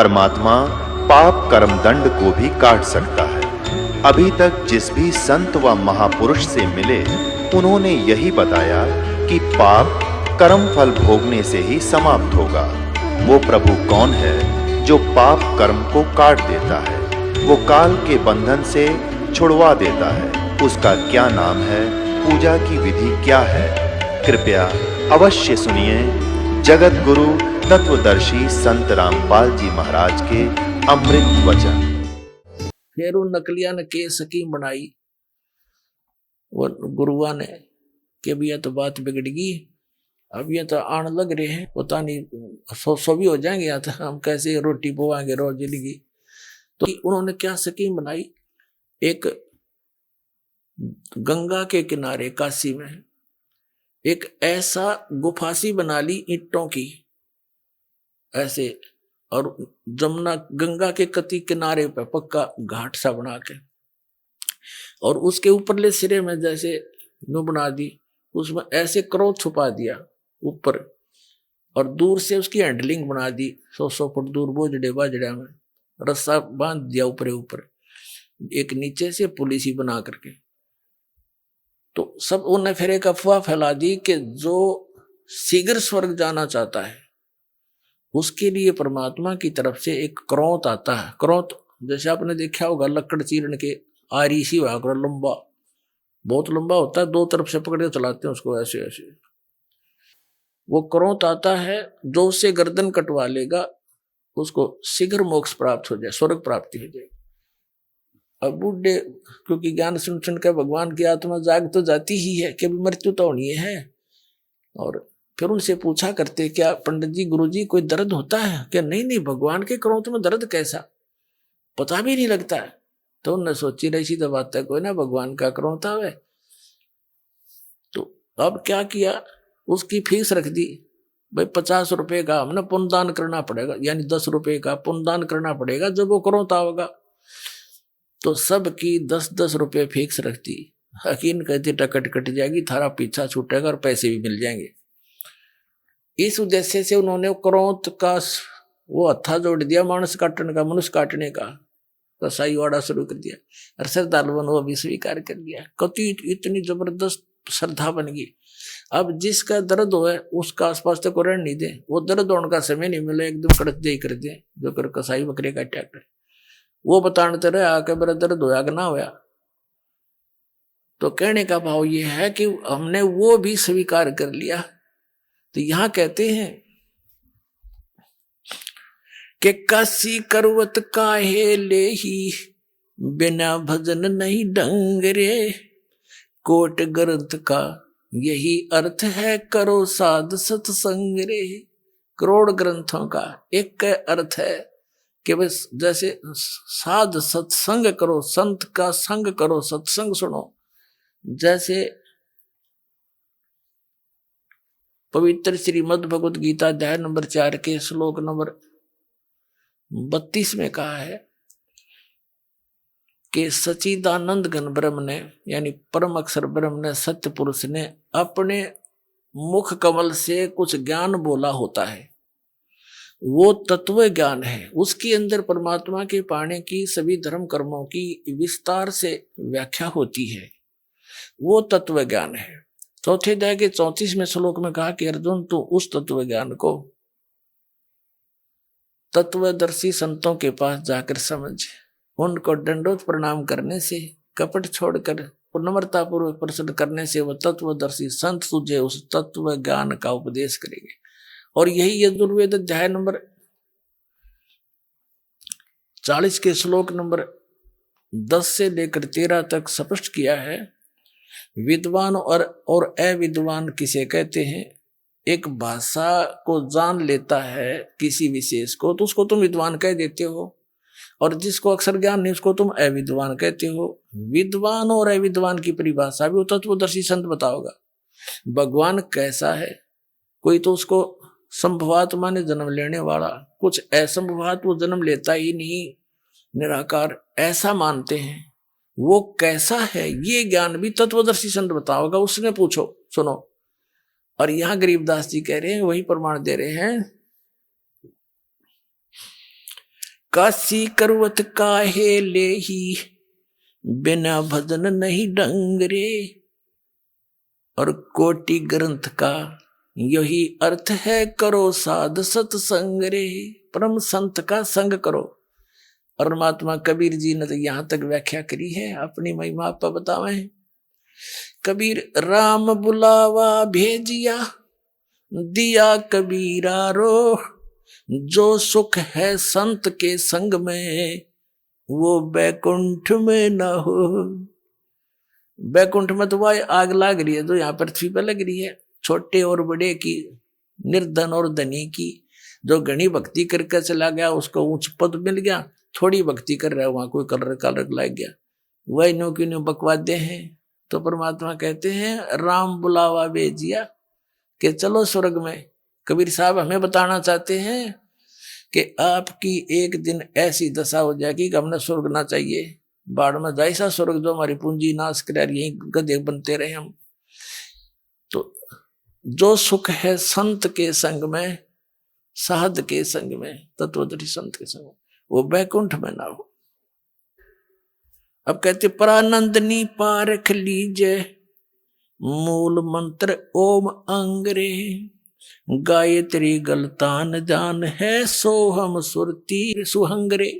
परमात्मा पाप कर्म दंड को भी काट सकता है। अभी तक जिस भी संत व महापुरुष से मिले, उन्होंने यही बताया कि पाप कर्म फल भोगने से ही समाप्त होगा। वो प्रभु कौन है जो पाप कर्म को काट देता है, वो काल के बंधन से छुड़वा देता है। उसका क्या नाम है, पूजा की विधि क्या है? कृपया अवश्य सुनिए जगत गुरु तत्वदर्शी संत रामपाल जी महाराज के अमृत वचन। फिर उन नकलिया ने के स्कीम बनाई, वो गुरुआ ने कि भैया तो बात बिगड़ गई, अब ये तो आण लग रहे हैं, पता नहीं सौ भी हो जाएंगे या तो हम कैसे रोटी पवाएंगे रोज जिंदगी। तो उन्होंने क्या स्कीम बनाई, एक गंगा के किनारे काशी में एक ऐसा गुफासी बना ली ईंटों की ऐसे, और जमुना गंगा के कति किनारे पे पक्का घाट सा बना के, और उसके ऊपरले सिरे में जैसे नु बना दी, उसमें ऐसे क्रोध छुपा दिया ऊपर, और दूर से उसकी हैंडलिंग बना दी 100 फुट दूर बोझड़े बाजड़ा में रस्सा बांध दिया ऊपर, एक नीचे से पुलिस ही बना करके। तो सब उन्हें फिर एक अफवाह फैला दी कि जो शीघ्र स्वर्ग जाना चाहता है उसके लिए परमात्मा की तरफ से एक क्रोत आता है। क्रोत जैसे आपने देखा होगा लकड़ चीरन के आरी सी हुआ कर, लंबा बहुत लंबा होता है, दो तरफ से पकड़ के चलाते हैं उसको ऐसे ऐसे। वो क्रोत आता है, जो उससे गर्दन कटवा लेगा उसको शीघ्र मोक्ष प्राप्त हो जाए, स्वर्ग प्राप्ति हो जाए। अब बूढ़े क्योंकि ज्ञान सुन सुन कर भगवान की आत्मा जाग तो जाती ही है कि मृत्यु तो होनी है, और फिर उनसे पूछा करते क्या पंडित जी गुरु जी कोई दर्द होता है क्या? नहीं भगवान के क्रोध में दर्द कैसा, पता भी नहीं लगता है। तो उन्होंने सोची रही सी तो बात है कोई ना भगवान का क्रोध आवे। तो अब क्या किया, उसकी फीस रख दी भाई 50 रुपए का हमने पुण्यदान करना पड़ेगा, यानी 10 रुपए का पुण्यदान करना पड़ेगा जब वो क्रोध आवेगा। तो सबकी 10-10 रुपए फिक्स रखती। हकीम कहती टिकट कट जाएगी, थारा पीछा छूटेगा और पैसे भी मिल जाएंगे। इस उद्देश्य से उन्होंने क्रोध का वो हत्था जोड़ दिया, मानस काटने का, मनुष्य काटने का कसाई वाड़ा शुरू कर दिया। और श्रद्धालुओं वो भी स्वीकार कर दिया। कति इतनी जबरदस्त श्रद्धा बन गई। अब जिसका दर्द हो उसका आसपास तक रहने नहीं दे, वो दर्द होने का समय नहीं मिले, एकदम कड़क दे कर दे जो कर कसाई बकरे का अटैक है। वो बताते रहे आके मेरा दर्द होया कि ना होया। तो कहने का भाव ये है कि हमने वो भी स्वीकार कर लिया। तो यहां कहते हैं कि काशी करवत काहे ले ही, बिना भजन नहीं ढंग रे। कोट ग्रंथ का यही अर्थ है, करो साध सत्संग रे। करोड़ ग्रंथों का एक अर्थ है कि बस जैसे साध सत्संग करो, संत का संग करो, सत्संग सुनो। जैसे पवित्र श्रीमद् भगवत गीता अध्याय नंबर 4 के श्लोक नंबर 32 में कहा है कि सच्चिदानंद घन ब्रह्म ने, यानी परम अक्षर ब्रह्म ने, सत्य पुरुष ने अपने मुख कमल से कुछ ज्ञान बोला होता है। वो तत्व ज्ञान है, उसके अंदर परमात्मा के पाने की सभी धर्म कर्मों की विस्तार से व्याख्या होती है। वो तत्व ज्ञान है। चौथे अध्याय के 34वें श्लोक में कहा कि अर्जुन तू उस तत्व ज्ञान को तत्वदर्शी संतों के पास जाकर समझ, उनको दंडोत प्रणाम करने से, कपट छोड़कर नम्रता पूर्वक प्रश्न करने से वो तत्वदर्शी संत तुझे उस तत्व ज्ञान का उपदेश करेंगे। और यही यजुर्वेद अध्याय नंबर 40 के श्लोक नंबर 10 से लेकर 13 तक स्पष्ट किया है। विद्वान और अविद्वान किसे कहते हैं? एक भाषा को जान लेता है किसी विशेष को तो उसको तुम विद्वान कह देते हो, और जिसको अक्षर ज्ञान नहीं उसको तुम अविद्वान कहते हो। विद्वान और अविद्वान की परिभाषा भी तत्वदर्शी संत बताओगा। भगवान कैसा है? कोई तो उसको संभवात्मा ने जन्म लेने वाला, कुछ असंभवात वो जन्म लेता ही नहीं, निराकार ऐसा मानते हैं। वो कैसा है ये ज्ञान भी तत्वदर्शी संत बताओगा, उसने पूछो सुनो। और यहां गरीबदास जी कह रहे हैं, वही प्रमाण दे रहे हैं काशी करवत काहे लेही, बिना भजन नहीं ढंग रे। और कोटि ग्रंथ का यही अर्थ है, करो साध सत्संग रे। परम संत का संग करो। और महात्मा कबीर जी ने तो यहां तक व्याख्या करी है, अपनी महिमा आप बतावे। कबीर राम बुलावा भेजिया, दिया कबीरा रो। जो सुख है संत के संग में, वो बैकुंठ में न हो। बैकुंठ में तो वह आग लाग रही है जो यहाँ पृथ्वी पर लग रही है, छोटे और बड़े की, निर्धन और धनी की। जो घनी भक्ति करके चला गया उसको उच्च पद मिल गया, थोड़ी भक्ति कर रहा है वहां कोई कलर कलर लग गया, वही नो की नो बकवादे हैं। तो परमात्मा कहते हैं राम बुलावा भेजिया कि चलो स्वर्ग में। कबीर साहब हमें बताना चाहते हैं कि आपकी एक दिन ऐसी दशा हो जाएगी कि हमने स्वर्ग ना चाहिए, बाढ़ में जाए सा स्वर्ग जो हमारी पूंजी नाश करे, यही गधे बनते रहे हम। तो जो सुख है संत के संग में, साध के संग में, तत्वदर्शी संत के संग में, वो बैकुंठ में ना हो। अब कहते परानंदनी पारख लीजे, मूल मंत्र ओम अंगरे। गायत्री गलतान जान है, सोहम सुरती सुहंगरे।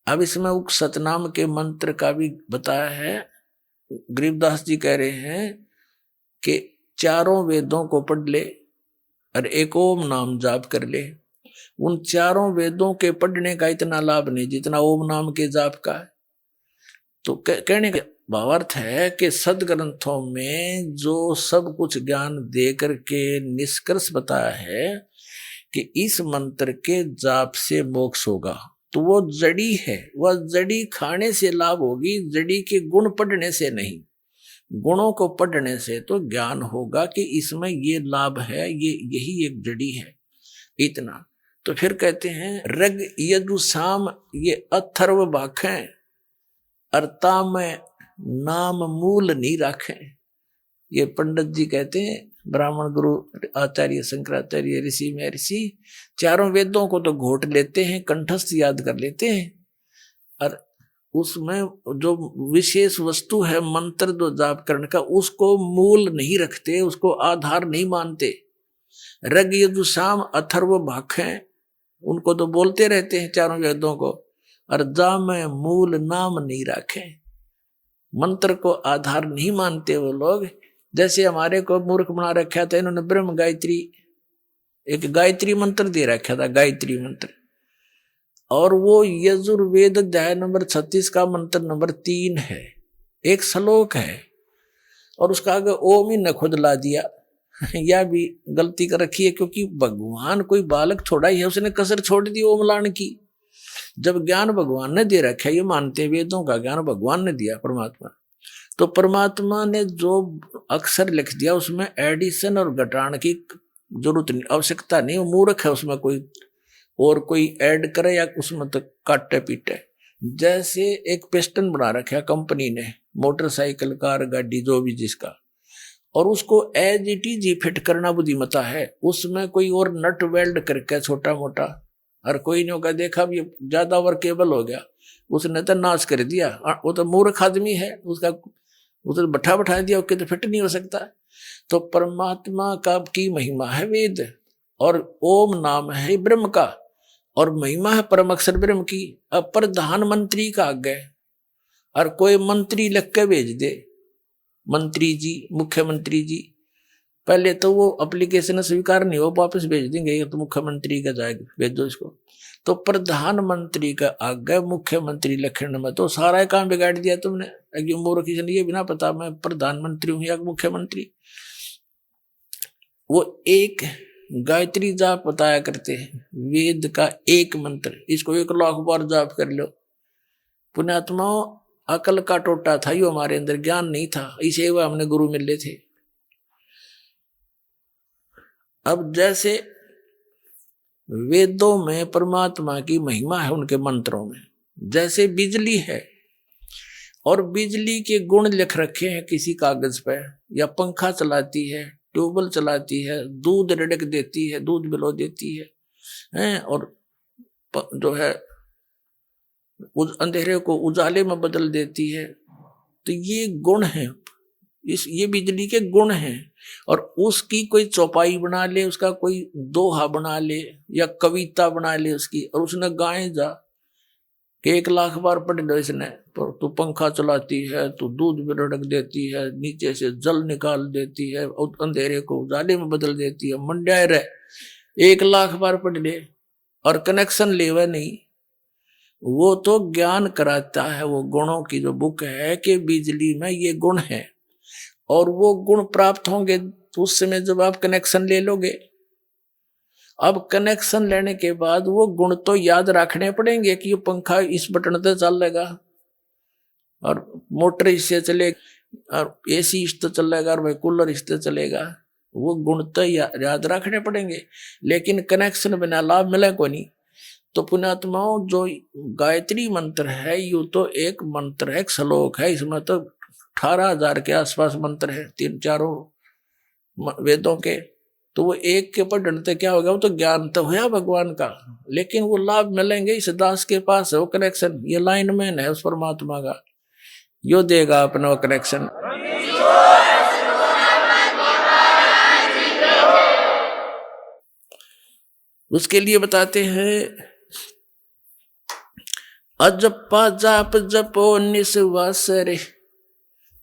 अब इसमें उक सतनाम के मंत्र का भी बताया है। गरीबदास जी कह रहे हैं कि चारों वेदों को पढ़ ले और एक ओम नाम जाप कर ले। उन चारों वेदों के पढ़ने का इतना लाभ नहीं जितना ओम नाम के जाप का है। तो कहने का भावार्थ है कि सदग्रंथों में जो सब कुछ ज्ञान दे करके निष्कर्ष बताया है कि इस मंत्र के जाप से मोक्ष होगा, तो वो जड़ी है, वह जड़ी खाने से लाभ होगी, जड़ी के गुण पढ़ने से नहीं। गुणों को पढ़ने से तो ज्ञान होगा कि इसमें ये लाभ है, ये यही एक जड़ी है, इतना। तो फिर कहते हैं रग यजु साम ये अथर्व भाखें, अर्ता में नाम मूल नहीं रखें। ये पंडित जी कहते हैं, ब्राह्मण गुरु आचार्य शंकराचार्य ऋषि में ऋषि चारों वेदों को तो घोट लेते हैं, कंठस्थ याद कर लेते हैं, और उसमें जो विशेष वस्तु है मंत्र जो जाप करने का, उसको मूल नहीं रखते, उसको आधार नहीं मानते। रग यजु साम अथर्व भाखें, उनको तो बोलते रहते हैं चारों वेदों को, और जा में मूल नाम नहीं रखें। मंत्र को आधार नहीं मानते वो लोग। जैसे हमारे को मूर्ख बना रखा था इन्होंने, ब्रह्म गायत्री, एक गायत्री मंत्र दे रखा था, गायत्री मंत्र, और वो यजुर्वेद अध्याय नंबर 36 का मंत्र नंबर 3 है, एक श्लोक है, और उसका आगे ओम ही न खुद ला दिया। यह भी गलती कर रखी है, क्योंकि भगवान कोई बालक थोड़ा ही है, उसने कसर छोड़ दी ओम लाने की। जब ज्ञान भगवान ने दे रखा है, ये मानते हैं वेदों का ज्ञान भगवान ने दिया परमात्मा, तो परमात्मा ने जो अक्षर लिख दिया उसमें एडिशन और घटाने की जरूरत नहीं, आवश्यकता नहीं। वो मूर्ख है उसमें कोई और कोई ऐड करे या उसमें तो काटे पीटे। जैसे एक पिस्टन बना रखा कंपनी ने, मोटरसाइकिल कार गाड़ी जो भी जिसका, और उसको एज इट इज ही फिट करना बुद्धिमता है, उसमें कोई और नट वेल्ड करके छोटा मोटा, और कोई ने होगा देखा भी ज्यादा वर्केबल हो गया, उसने तो नाश कर दिया। वो तो मूर्ख आदमी है, उसका उसे बैठा दिया, उसके तो फिट नहीं हो सकता। तो परमात्मा का की महिमा है वेद, और ओम नाम है ब्रह्म का, और महिमा है परम अक्षर ब्रह्म की। अब प्रधानमंत्री का आगे और कोई मंत्री लिख के भेज दे, मंत्री जी, मुख्यमंत्री जी, पहले तो वो एप्लीकेशन स्वीकार नहीं हो, वापस भेज देंगे, ये तो मुख्यमंत्री का जाएगा, भेजो इसको। तो प्रधानमंत्री का आगे मुख्यमंत्री लिखने में तो सारा काम बिगाड़ दिया तुमने। मूर्ख किसी ने ये बिना पता मैं प्रधानमंत्री हूं या मुख्यमंत्री। वो एक गायत्री जाप बताया करते हैं, वेद का एक मंत्र, इसको 1 लाख बार जाप कर लो। पुण्यात्माओं, अकल का टोटा था यो हमारे अंदर, ज्ञान नहीं था, इसे वो हमने गुरु मिले थे। अब जैसे वेदों में परमात्मा की महिमा है उनके मंत्रों में, जैसे बिजली है और बिजली के गुण लिख रखे हैं किसी कागज पे, या पंखा चलाती है, ट्यूबवेल चलाती है, दूध रिड़क देती है, दूध बिलो देती है, और जो है अंधेरे को उजाले में बदल देती है। तो ये गुण है, ये बिजली के गुण हैं। और उसकी कोई चौपाई बना ले, उसका कोई दोहा बना ले या कविता बना ले उसकी, और उसने गाए जा कि 1,00,000 बार पढ़ लो इसने, पर तू पंखा चलाती है, तू दूध भी रड़क देती है, नीचे से जल निकाल देती है और अंधेरे को उजाले में बदल देती है, मंड्याए रहे 1,00,000 बार पढ़ ले और कनेक्शन लेवे नहीं। वो तो ज्ञान कराता है, वो गुणों की जो बुक है कि बिजली में ये गुण है, और वो गुण प्राप्त होंगे तो उस समय जब आप कनेक्शन ले लोगे। अब कनेक्शन लेने के बाद वो गुण तो याद रखने पड़ेंगे कि ये पंखा इस बटन से चलेगा और मोटर इससे चलेगा और एसी इससे चलेगा और भाई कूलर इससे चलेगा। वो गुण तो याद रखने पड़ेंगे, लेकिन कनेक्शन बिना लाभ मिले को नहीं। तो पुण्यात्माओं, जो गायत्री मंत्र है यू तो एक मंत्र है, एक श्लोक है, इसमें तो 18,000 के आसपास मंत्र है 3-4 वेदों के। तो वो एक के पढ़ने से क्या होगा, वो तो ज्ञान तो हुआ भगवान का, लेकिन वो लाभ मिलेंगे इस दास के पास है वो कनेक्शन। ये लाइनमैन है उस परमात्मा का, यो देगा अपना वो कनेक्शन। उसके लिए बताते हैं, अजपा जाप जपो निस्वास रे,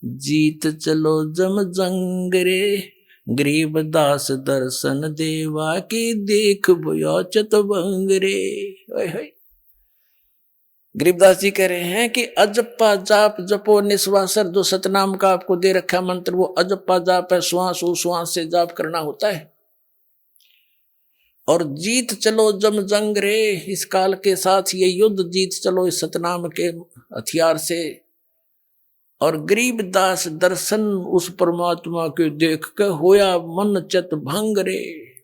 जीत चलो जम जंग रे, गरीब दास दर्शन देवा की देख भयो चतुरंग रे। गरीबदास जी कह रहे हैं कि अजप्पा जाप जपो निस्वासर, जो सतनाम का आपको दे रखा मंत्र वो अजप्पा जाप है, श्वास उश्वास से जाप करना होता है। और जीत चलो जम जंग रे, इस काल के साथ ये युद्ध जीत चलो इस सतनाम के हथियार से। और गरीब दास दर्शन उस परमात्मा के देख के होया मन चत भंग रे।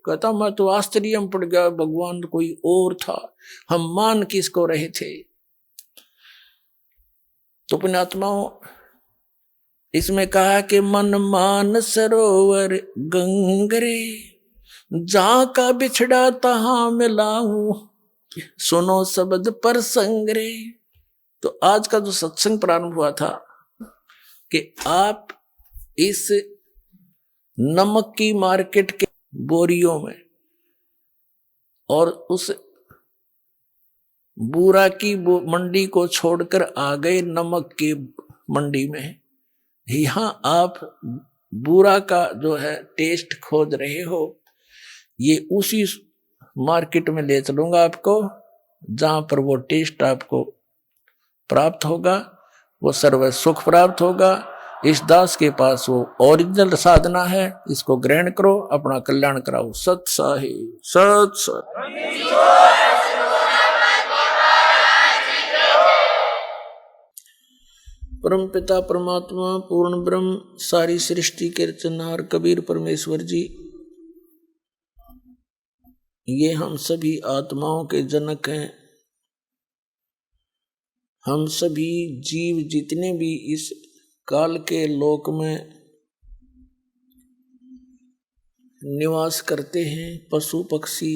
कहता मैं तो आश्चर्य में पड़ गया, भगवान कोई और था, हम मान किसको रहे थे। तो पुण्यात्माओं, इसमें कहा कि मन मान सरोवर गंगरे, जहां का बिछड़ा तहां मिलाऊं, सुनो शब्द पर संगरे। तो आज का जो सत्संग प्रारंभ हुआ था कि आप इस नमक की मार्केट के बोरियों में और उस बूरा की मंडी को छोड़कर आ गए नमक की मंडी में। यहां आप बूरा का जो है टेस्ट खोज रहे हो, ये उसी मार्केट में ले चलूंगा आपको जहां पर वो टेस्ट आपको प्राप्त होगा, वो सर्व सुख प्राप्त होगा। इस दास के पास वो ओरिजिनल साधना है, इसको ग्रहण करो, अपना कल्याण कराओ। सत साहि सत सत। परम पिता परमात्मा पूर्ण ब्रह्म सारी सृष्टि के रचनहार कबीर परमेश्वर जी, ये हम सभी आत्माओं के जनक हैं। हम सभी जीव जितने भी इस काल के लोक में निवास करते हैं, पशु पक्षी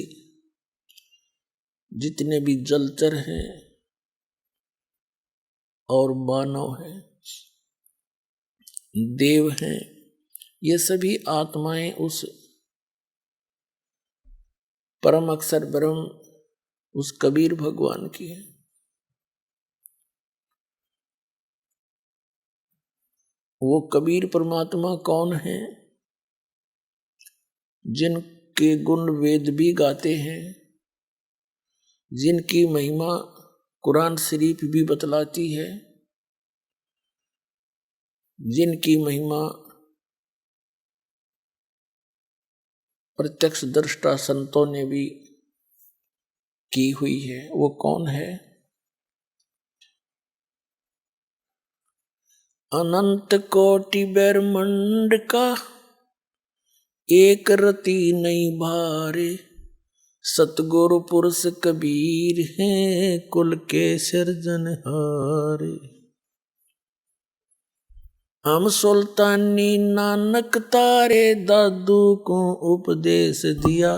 जितने भी जलचर हैं और मानव हैं, देव हैं, ये सभी आत्माएं उस परम अक्षर ब्रह्म उस कबीर भगवान की है। वो कबीर परमात्मा कौन है? जिनके गुण वेद भी गाते हैं, जिनकी महिमा कुरान शरीफ भी बतलाती है, जिनकी महिमा प्रत्यक्ष दृष्टा संतों ने भी की हुई है। वो कौन है? अनंत कोटि ब्रह्मांड का एक रति नहीं भारे, सतगुरु पुरुष कबीर हैं कुल के सिरजनहारे। हम सुल्तानी नानक तारे दादू को उपदेश दिया,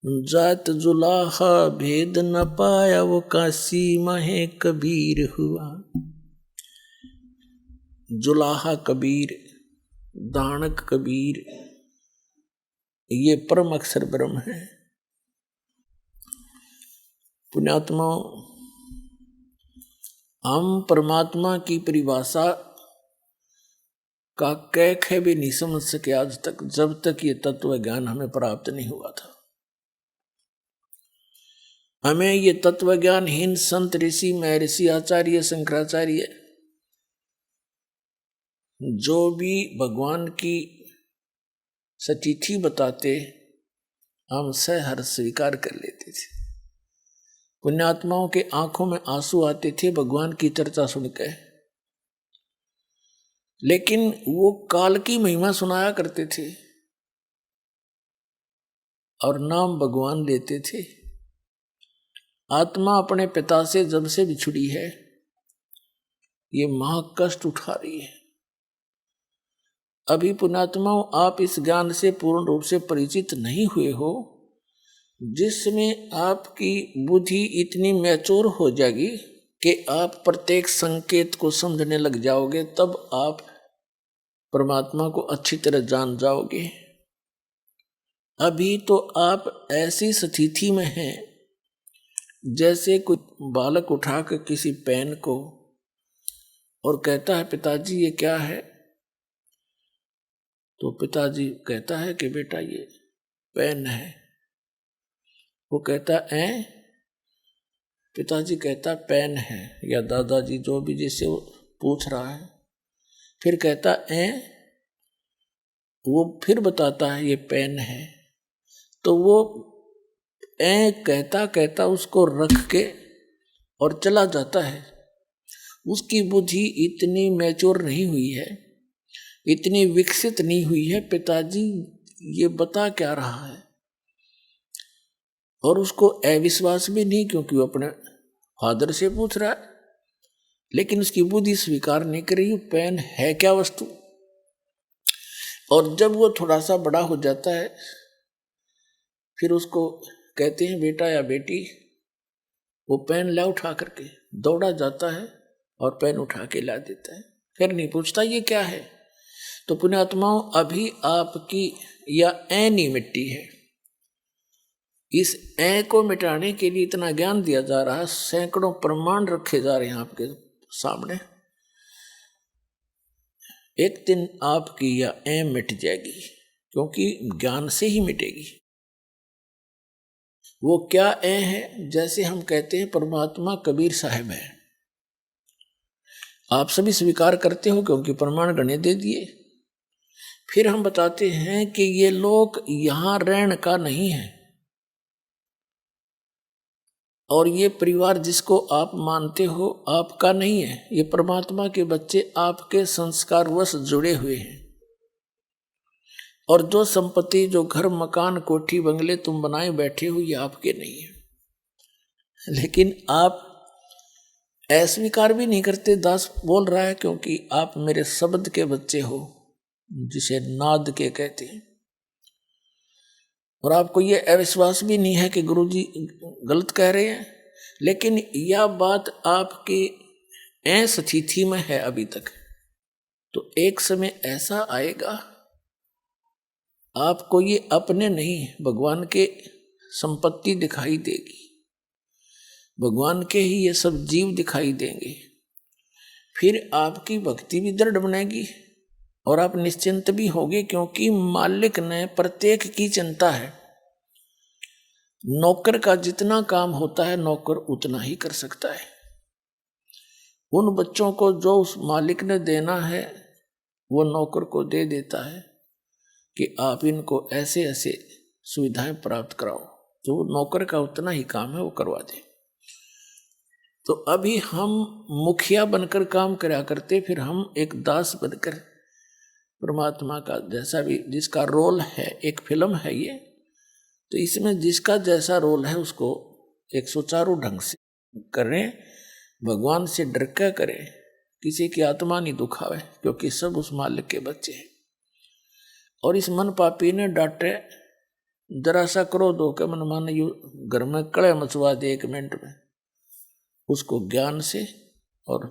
जात जुलाहा भेद न पाया वो काशी माहे कबीर हुआ। जुलाहा कबीर, दानक कबीर, ये परम अक्षर ब्रह्म है। पुण्यात्मा, हम परमात्मा की परिभाषा का कैख भी नहीं समझ सके आज तक, जब तक ये तत्व ज्ञान हमें प्राप्त नहीं हुआ था। हमें ये तत्व ज्ञानहीन संत ऋषि महर्षि आचार्य शंकराचार्य जो भी भगवान की सतिथि बताते, हम सहर्ष स्वीकार कर लेते थे। पुण्यात्माओं के आंखों में आंसू आते थे भगवान की चर्चा सुनकर, लेकिन वो काल की महिमा सुनाया करते थे और नाम भगवान लेते थे। आत्मा अपने पिता से जब से बिछुड़ी है, ये महाकष्ट उठा रही है। अभी पुण्यात्माओं, आप इस ज्ञान से पूर्ण रूप से परिचित नहीं हुए हो, जिसमें आपकी बुद्धि इतनी मैच्योर हो जाएगी कि आप प्रत्येक संकेत को समझने लग जाओगे, तब आप परमात्मा को अच्छी तरह जान जाओगे। अभी तो आप ऐसी स्थिति में हैं जैसे कोई बालक उठा कर किसी पेन को और कहता है पिताजी ये क्या है, तो पिताजी कहता है कि बेटा ये पेन है। वो कहता है पिताजी कहता पेन है, या दादाजी जो भी जिससे वो पूछ रहा है, फिर कहता वो फिर बताता है ये पेन है। तो वो कहता कहता उसको रख के और चला जाता है। उसकी बुद्धि इतनी मैच्योर नहीं हुई है, इतनी विकसित नहीं हुई है, पिताजी ये बता क्या रहा है। और उसको अविश्वास भी नहीं, क्योंकि वो अपने फादर से पूछ रहा है, लेकिन उसकी बुद्धि स्वीकार नहीं कर रही पेन है क्या वस्तु। और जब वो थोड़ा सा बड़ा हो जाता है, फिर उसको कहते हैं बेटा या बेटी, वो पेन ला उठा करके दौड़ा जाता है और पेन उठा के ला देता है, फिर नहीं पूछता ये क्या है। तो पुण्यात्माओं, अभी आपकी या ऐनी मिट्टी है, इस ऐ को मिटाने के लिए इतना ज्ञान दिया जा रहा है, सैकड़ों प्रमाण रखे जा रहे हैं आपके सामने। एक दिन आपकी या ऐ मिट जाएगी, क्योंकि ज्ञान से ही मिटेगी। वो क्या ऐ है, जैसे हम कहते हैं परमात्मा कबीर साहब है, आप सभी स्वीकार करते हो क्योंकि प्रमाण गणे दे दिए। फिर हम बताते हैं कि ये लोक यहां रहने का नहीं है, और ये परिवार जिसको आप मानते हो आपका नहीं है। ये परमात्मा के बच्चे आपके संस्कारवश जुड़े हुए हैं, और जो संपत्ति, जो घर मकान कोठी बंगले तुम बनाए बैठे हो, ये आपके नहीं है। लेकिन आप अस्वीकार भी नहीं करते। दास बोल रहा है क्योंकि आप मेरे शब्द के बच्चे हो, जिसे नाद के कहते हैं, और आपको ये अविश्वास भी नहीं है कि गुरुजी गलत कह रहे हैं। लेकिन यह बात आपकी ऐसी स्थिति में है अभी तक, तो एक समय ऐसा आएगा आपको ये अपने नहीं, भगवान के संपत्ति दिखाई देगी, भगवान के ही ये सब जीव दिखाई देंगे। फिर आपकी भक्ति भी दृढ़ बनेगी और आप निश्चिंत भी होगे, क्योंकि मालिक ने प्रत्येक की चिंता है। नौकर का जितना काम होता है नौकर उतना ही कर सकता है। उन बच्चों को जो उस मालिक ने देना है वो नौकर को दे देता है कि आप इनको ऐसे ऐसे सुविधाएं प्राप्त कराओ, जो नौकर का उतना ही काम है वो करवा दे। तो अभी हम मुखिया बनकर काम करा करते, फिर हम एक दास बनकर परमात्मा का जैसा भी जिसका रोल है, एक फिल्म है ये, तो इसमें जिसका जैसा रोल है उसको एक सुचारू ढंग से करें, भगवान से डर के करें, किसी की आत्मा नहीं दुखावे, क्योंकि सब उस मालिक के बच्चे हैं। और इस मन पापी ने डांटे जरा सा क्रोध हो के मन माने यू घर में कड़े मचवा दे 1 मिनट में, उसको ज्ञान से और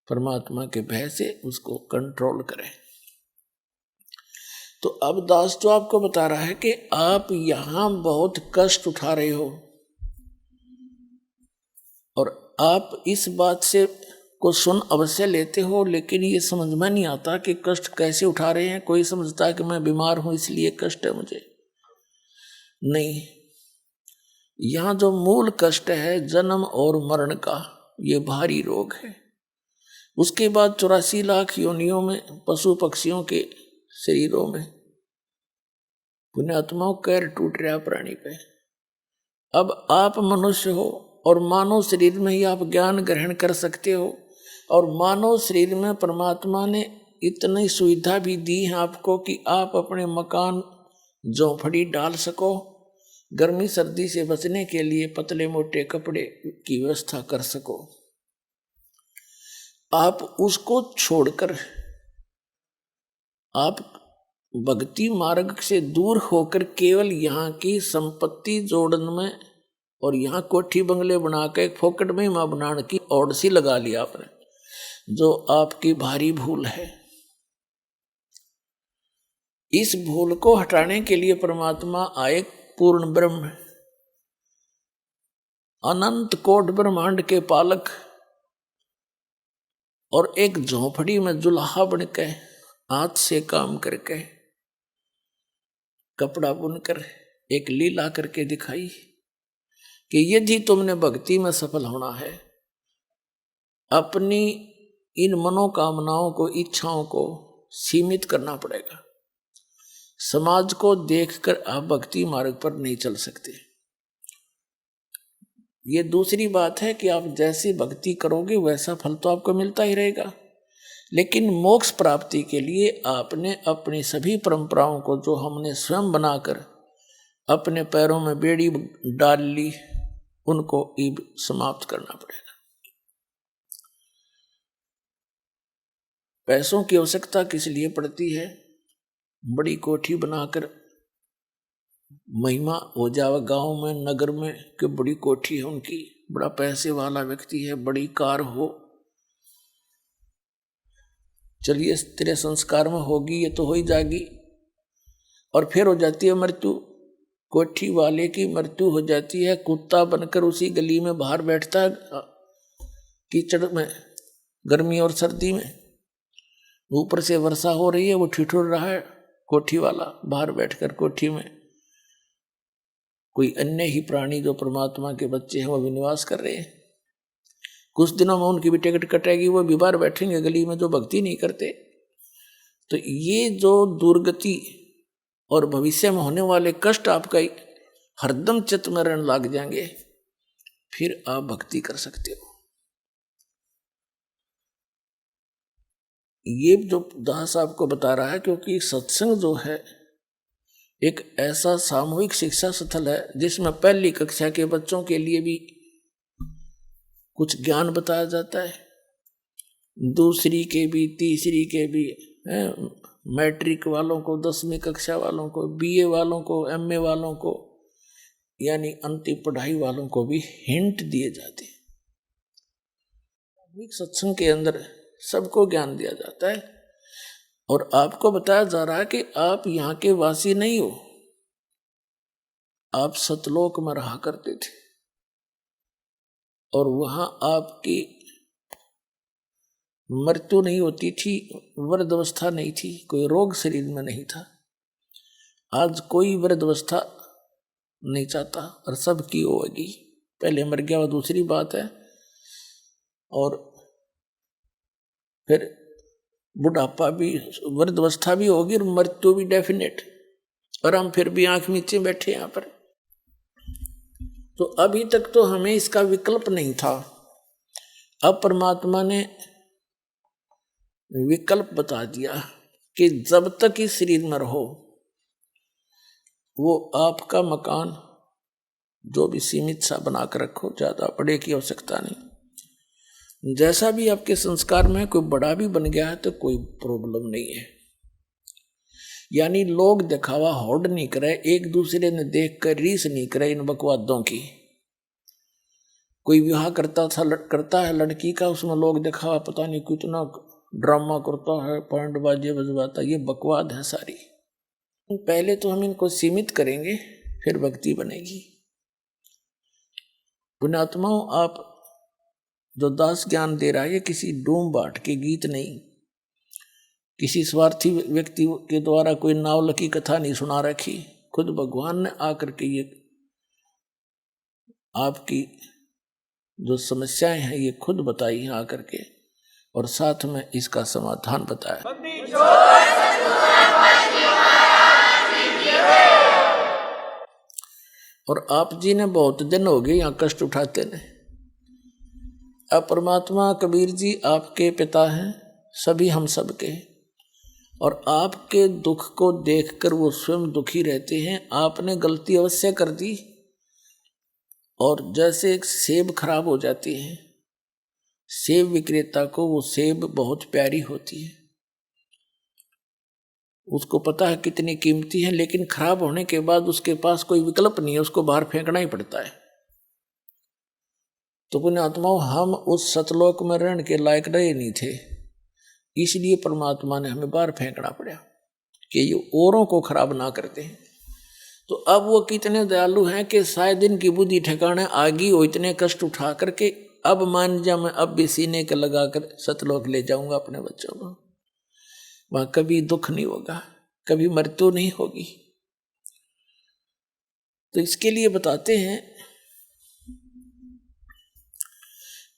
परमात्मा के भय से उसको कंट्रोल करें। तो अब दास तो आपको बता रहा है कि आप यहां बहुत कष्ट उठा रहे हो और आप इस बात से को सुन अवश्य लेते हो, लेकिन ये समझ में नहीं आता कि कष्ट कैसे उठा रहे हैं। कोई समझता है कि मैं बीमार हूं इसलिए कष्ट है मुझे, नहीं। यहां जो मूल कष्ट है जन्म और मरण का, ये भारी रोग है। उसके बाद 84 लाख योनियों में पशु पक्षियों के शरीरों में पुण्यात्माओं कैर टूट रहा प्राणी पे। अब आप मनुष्य हो और मानव शरीर में ही आप ज्ञान ग्रहण कर सकते हो, और मानव शरीर में परमात्मा ने इतनी सुविधा भी दी है आपको कि आप अपने मकान झोंपड़ी डाल सको, गर्मी सर्दी से बचने के लिए पतले मोटे कपड़े की व्यवस्था कर सको। आप उसको छोड़कर आप भक्ति मार्ग से दूर होकर केवल यहाँ की संपत्ति जोड़न में और यहाँ कोठी बंगले बना के एक फोकट में मां बनाने की ओर सी लगा लिया आपने, जो आपकी भारी भूल है। इस भूल को हटाने के लिए परमात्मा आए, पूर्ण ब्रह्म, अनंत कोट ब्रह्मांड के पालक, और एक झोंपड़ी में जुल्हा बन के हाथ से काम करके कपड़ा बुनकर एक लीला करके दिखाई कि यदि तुमने भक्ति में सफल होना है, अपनी इन मनोकामनाओं को, इच्छाओं को सीमित करना पड़ेगा। समाज को देखकर आप भक्ति मार्ग पर नहीं चल सकते। ये दूसरी बात है कि आप जैसी भक्ति करोगे वैसा फल तो आपको मिलता ही रहेगा, लेकिन मोक्ष प्राप्ति के लिए आपने अपनी सभी परंपराओं को, जो हमने स्वयं बनाकर अपने पैरों में बेड़ी डाल ली, उनको अब समाप्त करना पड़ेगा। पैसों की आवश्यकता किस लिए पड़ती है? बड़ी कोठी बनाकर महिमा हो जावे गांव में, नगर में कि बड़ी कोठी है उनकी, बड़ा पैसे वाला व्यक्ति है, बड़ी कार हो, चलिए तेरे संस्कार में होगी, ये तो हो ही जाएगी, और फिर हो जाती है मृत्यु। कोठी वाले की मृत्यु हो जाती है, कुत्ता बनकर उसी गली में बाहर बैठता है कीचड़ में, गर्मी और सर्दी में, ऊपर से वर्षा हो रही है, वो ठिठुर रहा है कोठी वाला बाहर बैठकर कोठी में। कोई अन्य ही प्राणी जो परमात्मा के बच्चे हैं वो भी निवास कर रहे हैं। कुछ दिनों में उनकी भी टिकट कटेगी, वो भी बाहर बैठेंगे गली में जो भक्ति नहीं करते। तो ये जो दुर्गति और भविष्य में होने वाले कष्ट आपका हरदम चित्त में रहने लग जाएंगे, फिर आप भक्ति कर सकते हो। ये जो दास आपको बता रहा है, क्योंकि सत्संग जो है एक ऐसा सामूहिक शिक्षा स्थल है जिसमें पहली कक्षा के बच्चों के लिए भी कुछ ज्ञान बताया जाता है, दूसरी के भी, तीसरी के भी, मैट्रिक वालों को, 10वीं कक्षा वालों को, बीए वालों को, एमए वालों को, यानी अंतिम पढ़ाई वालों को भी हिंट दिए जाते हैं। सत्संग के अंदर सबको ज्ञान दिया जाता है और आपको बताया जा रहा है कि आप यहाँ के वासी नहीं हो, आप सतलोक में रहा करते थे और वहां आपकी मृत्यु नहीं होती थी, वृद्धावस्था नहीं थी, कोई रोग शरीर में नहीं था। आज कोई वृद्धावस्था नहीं चाहता और सबकी होगी, पहले मर गया वो दूसरी बात है, और फिर बुढ़ापा भी, वृद्धावस्था भी होगी और मृत्यु भी डेफिनेट, और हम फिर भी आंख नीचे बैठे यहाँ पर। तो अभी तक तो हमें इसका विकल्प नहीं था, अब परमात्मा ने विकल्प बता दिया कि जब तक इस शरीर में रहो, वो आपका मकान जो भी सीमित सा बनाकर रखो, ज्यादा बड़े की आवश्यकता नहीं। जैसा भी आपके संस्कार में कोई बड़ा भी बन गया है तो कोई प्रॉब्लम नहीं है, यानी लोग दिखावा होड़ नहीं करे, एक दूसरे ने देख कर रीस नहीं करे इन बकवादों की। कोई विवाह करता है लड़की का, उसमें लोग दिखावा पता नहीं कितना ड्रामा करता है, पैंट बाजे बजवाता, ये बकवाद है सारी। पहले तो हम इनको सीमित करेंगे, फिर भक्ति बनेगी। पुण्यात्माओं, आप जो दास ज्ञान दे रहा है ये किसी डूम बाट के गीत नहीं, किसी स्वार्थी व्यक्ति के द्वारा कोई नावल की कथा नहीं सुना रखी, खुद भगवान ने आकर के ये आपकी जो समस्याएं हैं ये खुद बताई हैं आकर के, और साथ में इसका समाधान बताया। और आप जी ने बहुत दिन हो गए यहाँ कष्ट उठाते ने। अब परमात्मा कबीर जी आपके पिता हैं, सभी हम सबके, और आपके दुख को देखकर वो स्वयं दुखी रहते हैं। आपने गलती अवश्य कर दी, और जैसे एक सेब खराब हो जाती है, सेब विक्रेता को वो सेब बहुत प्यारी होती है, उसको पता है कितनी कीमती है, लेकिन खराब होने के बाद उसके पास कोई विकल्प नहीं है, उसको बाहर फेंकना ही पड़ता है। तो पुण्यात्माओं, हम उस सतलोक में रहने के लायक रहे नहीं थे, इसलिए परमात्मा ने हमें बाहर फेंकना पड़ा कि ये औरों को खराब ना करते हैं। तो अब वो कितने दयालु हैं कि शायद इनकी बुद्धि ठिकाने आ गई हो, इतने कष्ट उठा करके अब मान जा मैं अब भी सीने के लगा कर सतलोक ले जाऊंगा अपने बच्चों को, वहां कभी दुख नहीं होगा, कभी मृत्यु नहीं होगी। तो इसके लिए बताते हैं,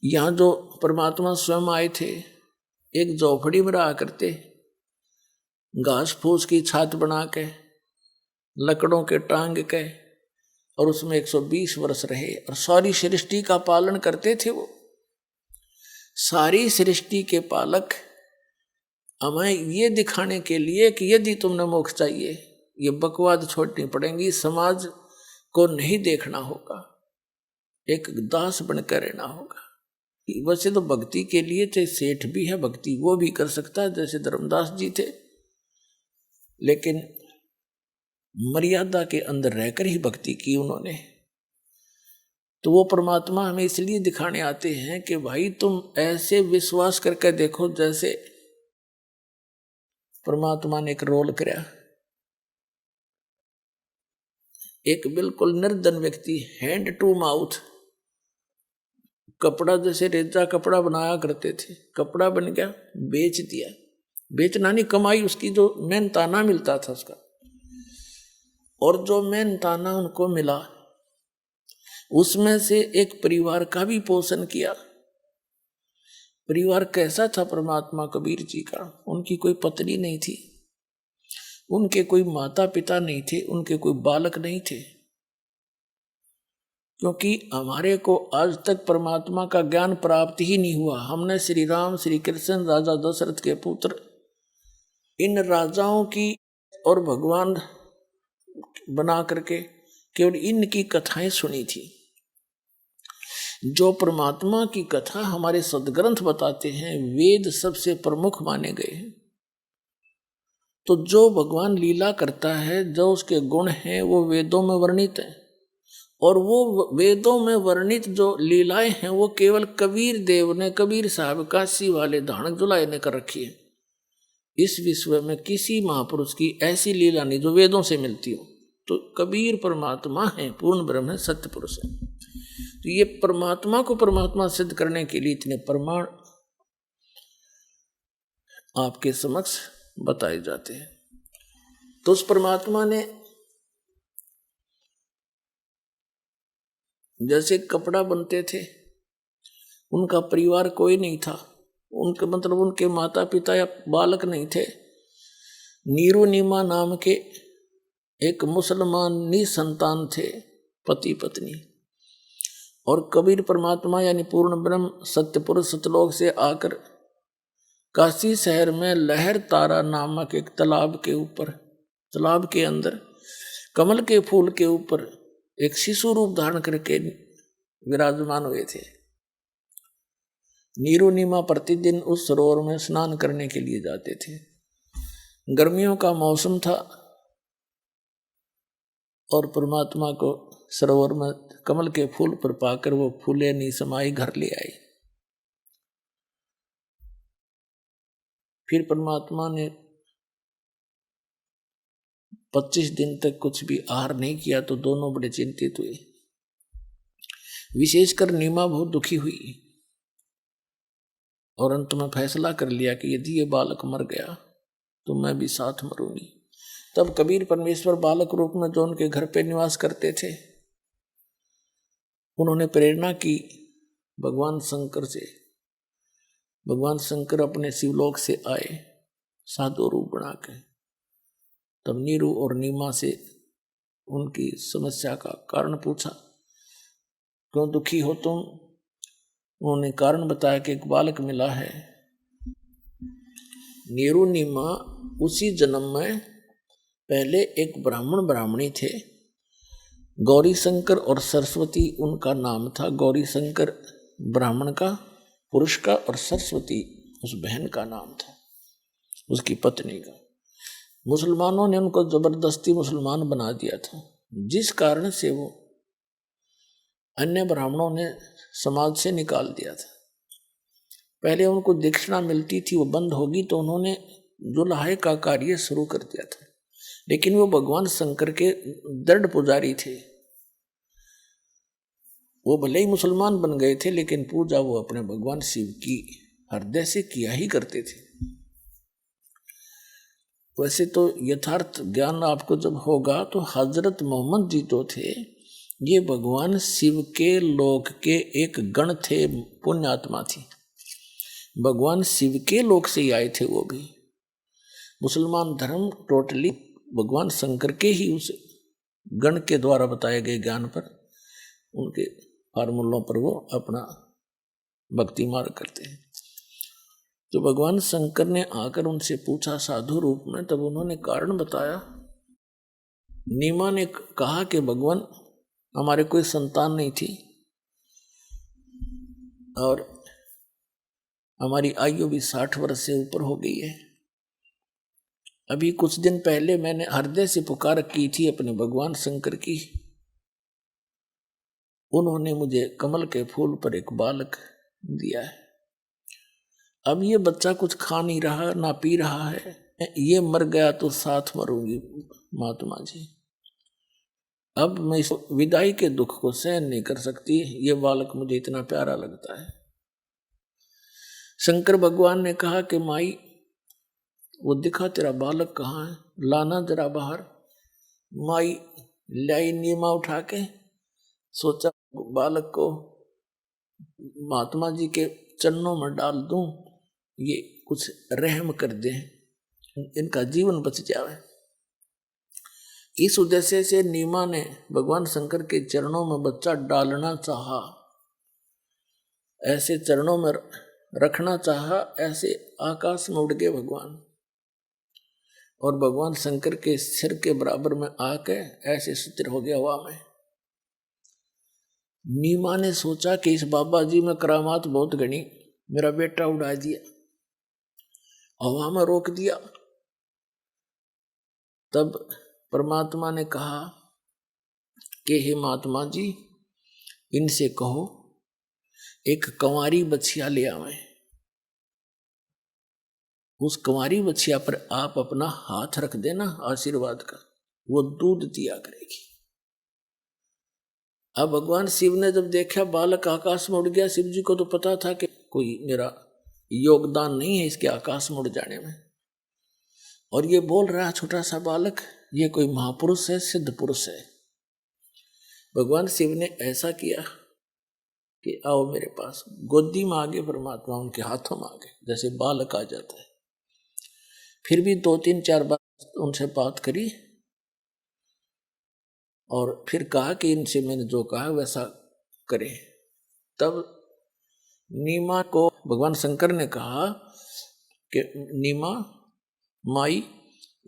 यहां जो परमात्मा स्वयं आए थे, एक झोपड़ी में रहा करते, घास फूस की छात बना के, लकड़ों के टांग के, और उसमें 120 वर्ष रहे, और सारी सृष्टि का पालन करते थे। वो सारी सृष्टि के पालक हमें ये दिखाने के लिए कि यदि तुमने मोक्ष चाहिए, ये बकवाद छोड़नी पड़ेगी, समाज को नहीं देखना होगा, एक दास बनकर रहना होगा। वैसे तो भक्ति के लिए चाहे सेठ भी है, भक्ति वो भी कर सकता है, जैसे धर्मदास जी थे, लेकिन मर्यादा के अंदर रहकर ही भक्ति की उन्होंने। तो वो परमात्मा हमें इसलिए दिखाने आते हैं कि भाई तुम ऐसे विश्वास करके देखो जैसे परमात्मा ने एक रोल कराया। एक बिल्कुल निर्धन व्यक्ति, हैंड टू माउथ, कपड़ा जैसे रेजा कपड़ा बनाया करते थे, कपड़ा बन गया, बेच दिया। बेचना नहीं, कमाई उसकी जो मेहनताना मिलता था उसका, और जो मेहनताना उनको मिला उसमें से एक परिवार का भी पोषण किया। परिवार कैसा था परमात्मा कबीर जी का? उनकी कोई पत्नी नहीं थी, उनके कोई माता पिता नहीं थे, उनके कोई बालक नहीं थे, क्योंकि हमारे को आज तक परमात्मा का ज्ञान प्राप्त ही नहीं हुआ। हमने श्री राम, श्री कृष्ण, राजा दशरथ के पुत्र, इन राजाओं की और भगवान बना करके केवल इनकी कथाएं सुनी थी। जो परमात्मा की कथा हमारे सदग्रंथ बताते हैं, वेद सबसे प्रमुख माने गए हैं। तो जो भगवान लीला करता है, जो उसके गुण हैं, वो वेदों में वर्णित है, और वो वेदों में वर्णित जो लीलाएं हैं वो केवल कबीर देव ने, कबीर साहब काशी वाले धानक जुलाए ने कर रखी है। इस विश्व में किसी महापुरुष की ऐसी लीला नहीं जो वेदों से मिलती हो। तो कबीर परमात्मा है, पूर्ण ब्रह्म है, सत्य पुरुष है। तो ये परमात्मा को परमात्मा सिद्ध करने के लिए इतने प्रमाण आपके समक्ष बताए जाते हैं। तो उस परमात्मा ने जैसे कपड़ा बनते थे, उनका परिवार कोई नहीं था, उनके मतलब उनके माता पिता या बालक नहीं थे। नीरू नीमा नाम के एक मुसलमान निसंतान थे, पति पत्नी, और कबीर परमात्मा यानी पूर्ण ब्रह्म सत्य पुरुष सतलोक से आकर काशी शहर में लहर तारा नामक एक तालाब के ऊपर, तालाब के अंदर कमल के फूल के ऊपर एक शिशु रूप धारण करके विराजमान हुए थे। नीरू नीमा प्रतिदिन उस सरोवर में स्नान करने के लिए जाते थे। गर्मियों का मौसम था और परमात्मा को सरोवर में कमल के फूल पर पाकर वो फूले नी समाई घर ले आई। फिर परमात्मा ने 25 दिन तक कुछ भी आहार नहीं किया तो दोनों बड़े चिंतित हुए। विशेषकर नीमा बहुत दुखी हुई और अंत में फैसला कर लिया कि यदि ये बालक मर गया तो मैं भी साथ मरूंगी। तब कबीर परमेश्वर बालक रूप में जो उनके घर पे निवास करते थे, उन्होंने प्रेरणा की भगवान शंकर से। भगवान शंकर अपने शिवलोक से आए साधु रूप बना के। तब नीरू और नीमा से उनकी समस्या का कारण पूछा, क्यों दुखी हो तुम? उन्होंने कारण बताया कि एक बालक मिला है। नीरू नीमा उसी जन्म में पहले एक ब्राह्मण ब्राह्मणी थे। गौरी शंकर और सरस्वती उनका नाम था। गौरी शंकर ब्राह्मण का, पुरुष का, और सरस्वती उस बहन का नाम था, उसकी पत्नी का। मुसलमानों ने उनको जबरदस्ती मुसलमान बना दिया था, जिस कारण से वो अन्य ब्राह्मणों ने समाज से निकाल दिया था। पहले उनको दीक्षिणा मिलती थी, वो बंद होगी तो उन्होंने जुल्हाए का कार्य शुरू कर दिया था। लेकिन वो भगवान शंकर के दृढ़ पुजारी थे। वो भले ही मुसलमान बन गए थे लेकिन पूजा वो अपने भगवान शिव की हृदय से किया ही करते थे। वैसे तो यथार्थ ज्ञान आपको जब होगा तो हजरत मोहम्मद जी तो थे, ये भगवान शिव के लोक के एक गण थे, पुण्यात्मा थी। भगवान शिव के लोक से ही आए थे वो भी। मुसलमान धर्म टोटली भगवान शंकर के ही उस गण के द्वारा बताए गए ज्ञान पर, उनके फार्मूलों पर वो अपना भक्ति मार्ग करते हैं। तो भगवान शंकर ने आकर उनसे पूछा साधु रूप में, तब उन्होंने कारण बताया। नीमा ने कहा कि भगवान हमारे कोई संतान नहीं थी और हमारी आयु भी 60 वर्ष से ऊपर हो गई है। अभी कुछ दिन पहले मैंने हृदय से पुकार की थी अपने भगवान शंकर की, उन्होंने मुझे कमल के फूल पर एक बालक दिया है। अब ये बच्चा कुछ खा नहीं रहा, ना पी रहा है, ये मर गया तो साथ मरूंगी महात्मा जी। अब मैं इस विदाई के दुख को सहन नहीं कर सकती, ये बालक मुझे इतना प्यारा लगता है। शंकर भगवान ने कहा कि माई वो दिखा तेरा बालक कहाँ है, लाना जरा बाहर। माई लाई नीमा उठा के, सोचा बालक को महात्मा जी के चरणों में डाल दूं, ये कुछ रहम कर दे, इनका जीवन बच जाए। इस उद्देश्य से नीमा ने भगवान शंकर के चरणों में बच्चा डालना चाहा, ऐसे चरणों में रखना चाहा, ऐसे आकाश में उड़ गए भगवान और भगवान शंकर के सिर के बराबर में आके ऐसे स्थिर हो गया हवा में। नीमा ने सोचा कि इस बाबा जी में करामात बहुत गणी, मेरा बेटा उड़ा दिया, हवा में रोक दिया। तब परमात्मा ने कहा कि हे महात्मा जी, इनसे कहो एक कंवारी बछिया ले आवे, उस कंवारी बछिया पर आप अपना हाथ रख देना आशीर्वाद का, वो दूध दिया करेगी। अब भगवान शिव ने जब देखा बालक आकाश में उड़ गया, शिव जी को तो पता था कि कोई मेरा योगदान नहीं है इसके आकाश में उड़ जाने में, और ये बोल रहा है छोटा सा बालक, ये कोई महापुरुष है, सिद्ध पुरुष है। भगवान शिव ने ऐसा किया कि आओ मेरे पास, गोदी में आ गए परमात्मा, उनके हाथों में आ गए, जैसे बालक आ जाता है। फिर भी 2-3-4 बार उनसे बात करी और फिर कहा कि इनसे मैंने जो कहा वैसा करें। तब नीमा को भगवान शंकर ने कहा कि नीमा माई,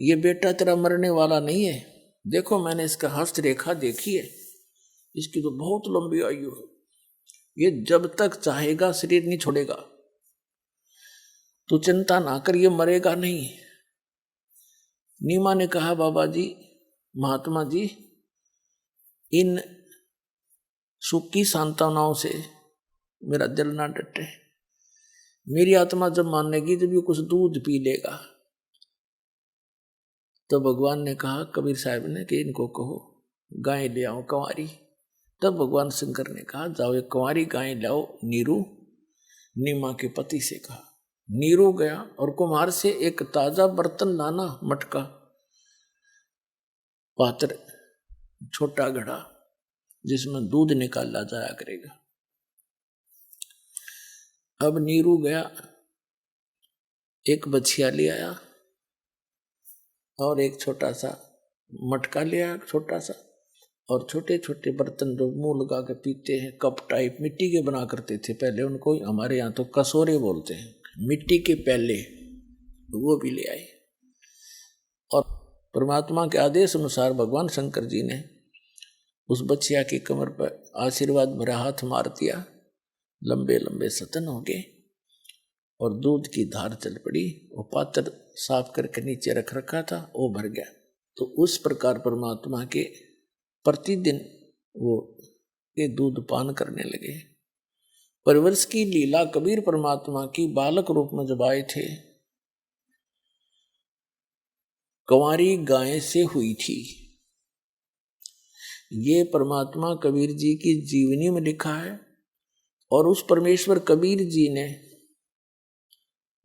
ये बेटा तेरा मरने वाला नहीं है, देखो मैंने इसका हस्त रेखा देखी है, इसकी तो बहुत लंबी आयु है, ये जब तक चाहेगा शरीर नहीं छोड़ेगा, तू चिंता ना कर, ये मरेगा नहीं। नीमा ने कहा, बाबा जी, महात्मा जी, इन सुखी सांत्वनाओं से मेरा दिल ना डटे। मेरी आत्मा जब मानेगी जब ये कुछ दूध पी लेगा। तो भगवान ने कहा कबीर साहब ने कि इनको कहो गाय ले आओ कंवारी। तब भगवान शंकर ने कहा, जाओ एक कंवारी गाय लाओ। नीरू नीमा के पति से कहा। नीरू गया और कुम्हार से एक ताजा बर्तन लाना, मटका, पात्र, छोटा घड़ा जिसमें दूध निकाला जाया करेगा। अब नीरू गया, एक बछिया ले आया और एक छोटा सा मटका ले आया, छोटा सा, और छोटे छोटे बर्तन जो मुंह लगा के पीते हैं, कप टाइप मिट्टी के बना करते थे पहले, उनको हमारे यहाँ तो कसोरे बोलते हैं, मिट्टी के प्याले, वो भी ले आए। और परमात्मा के आदेश अनुसार भगवान शंकर जी ने उस बच्चिया की कमर पर आशीर्वाद भरा हाथ मार दिया। लंबे लंबे सतन हो गए और दूध की धार चल पड़ी। वो पात्र साफ करके नीचे रख रखा था, वो भर गया। तो उस प्रकार परमात्मा के प्रतिदिन वो ये दूध पान करने लगे। परिवर्ष की लीला कबीर परमात्मा की बालक रूप में जब आए थे, कंवारी गाय से हुई थी। ये परमात्मा कबीर जी की जीवनी में लिखा है। और उस परमेश्वर कबीर जी ने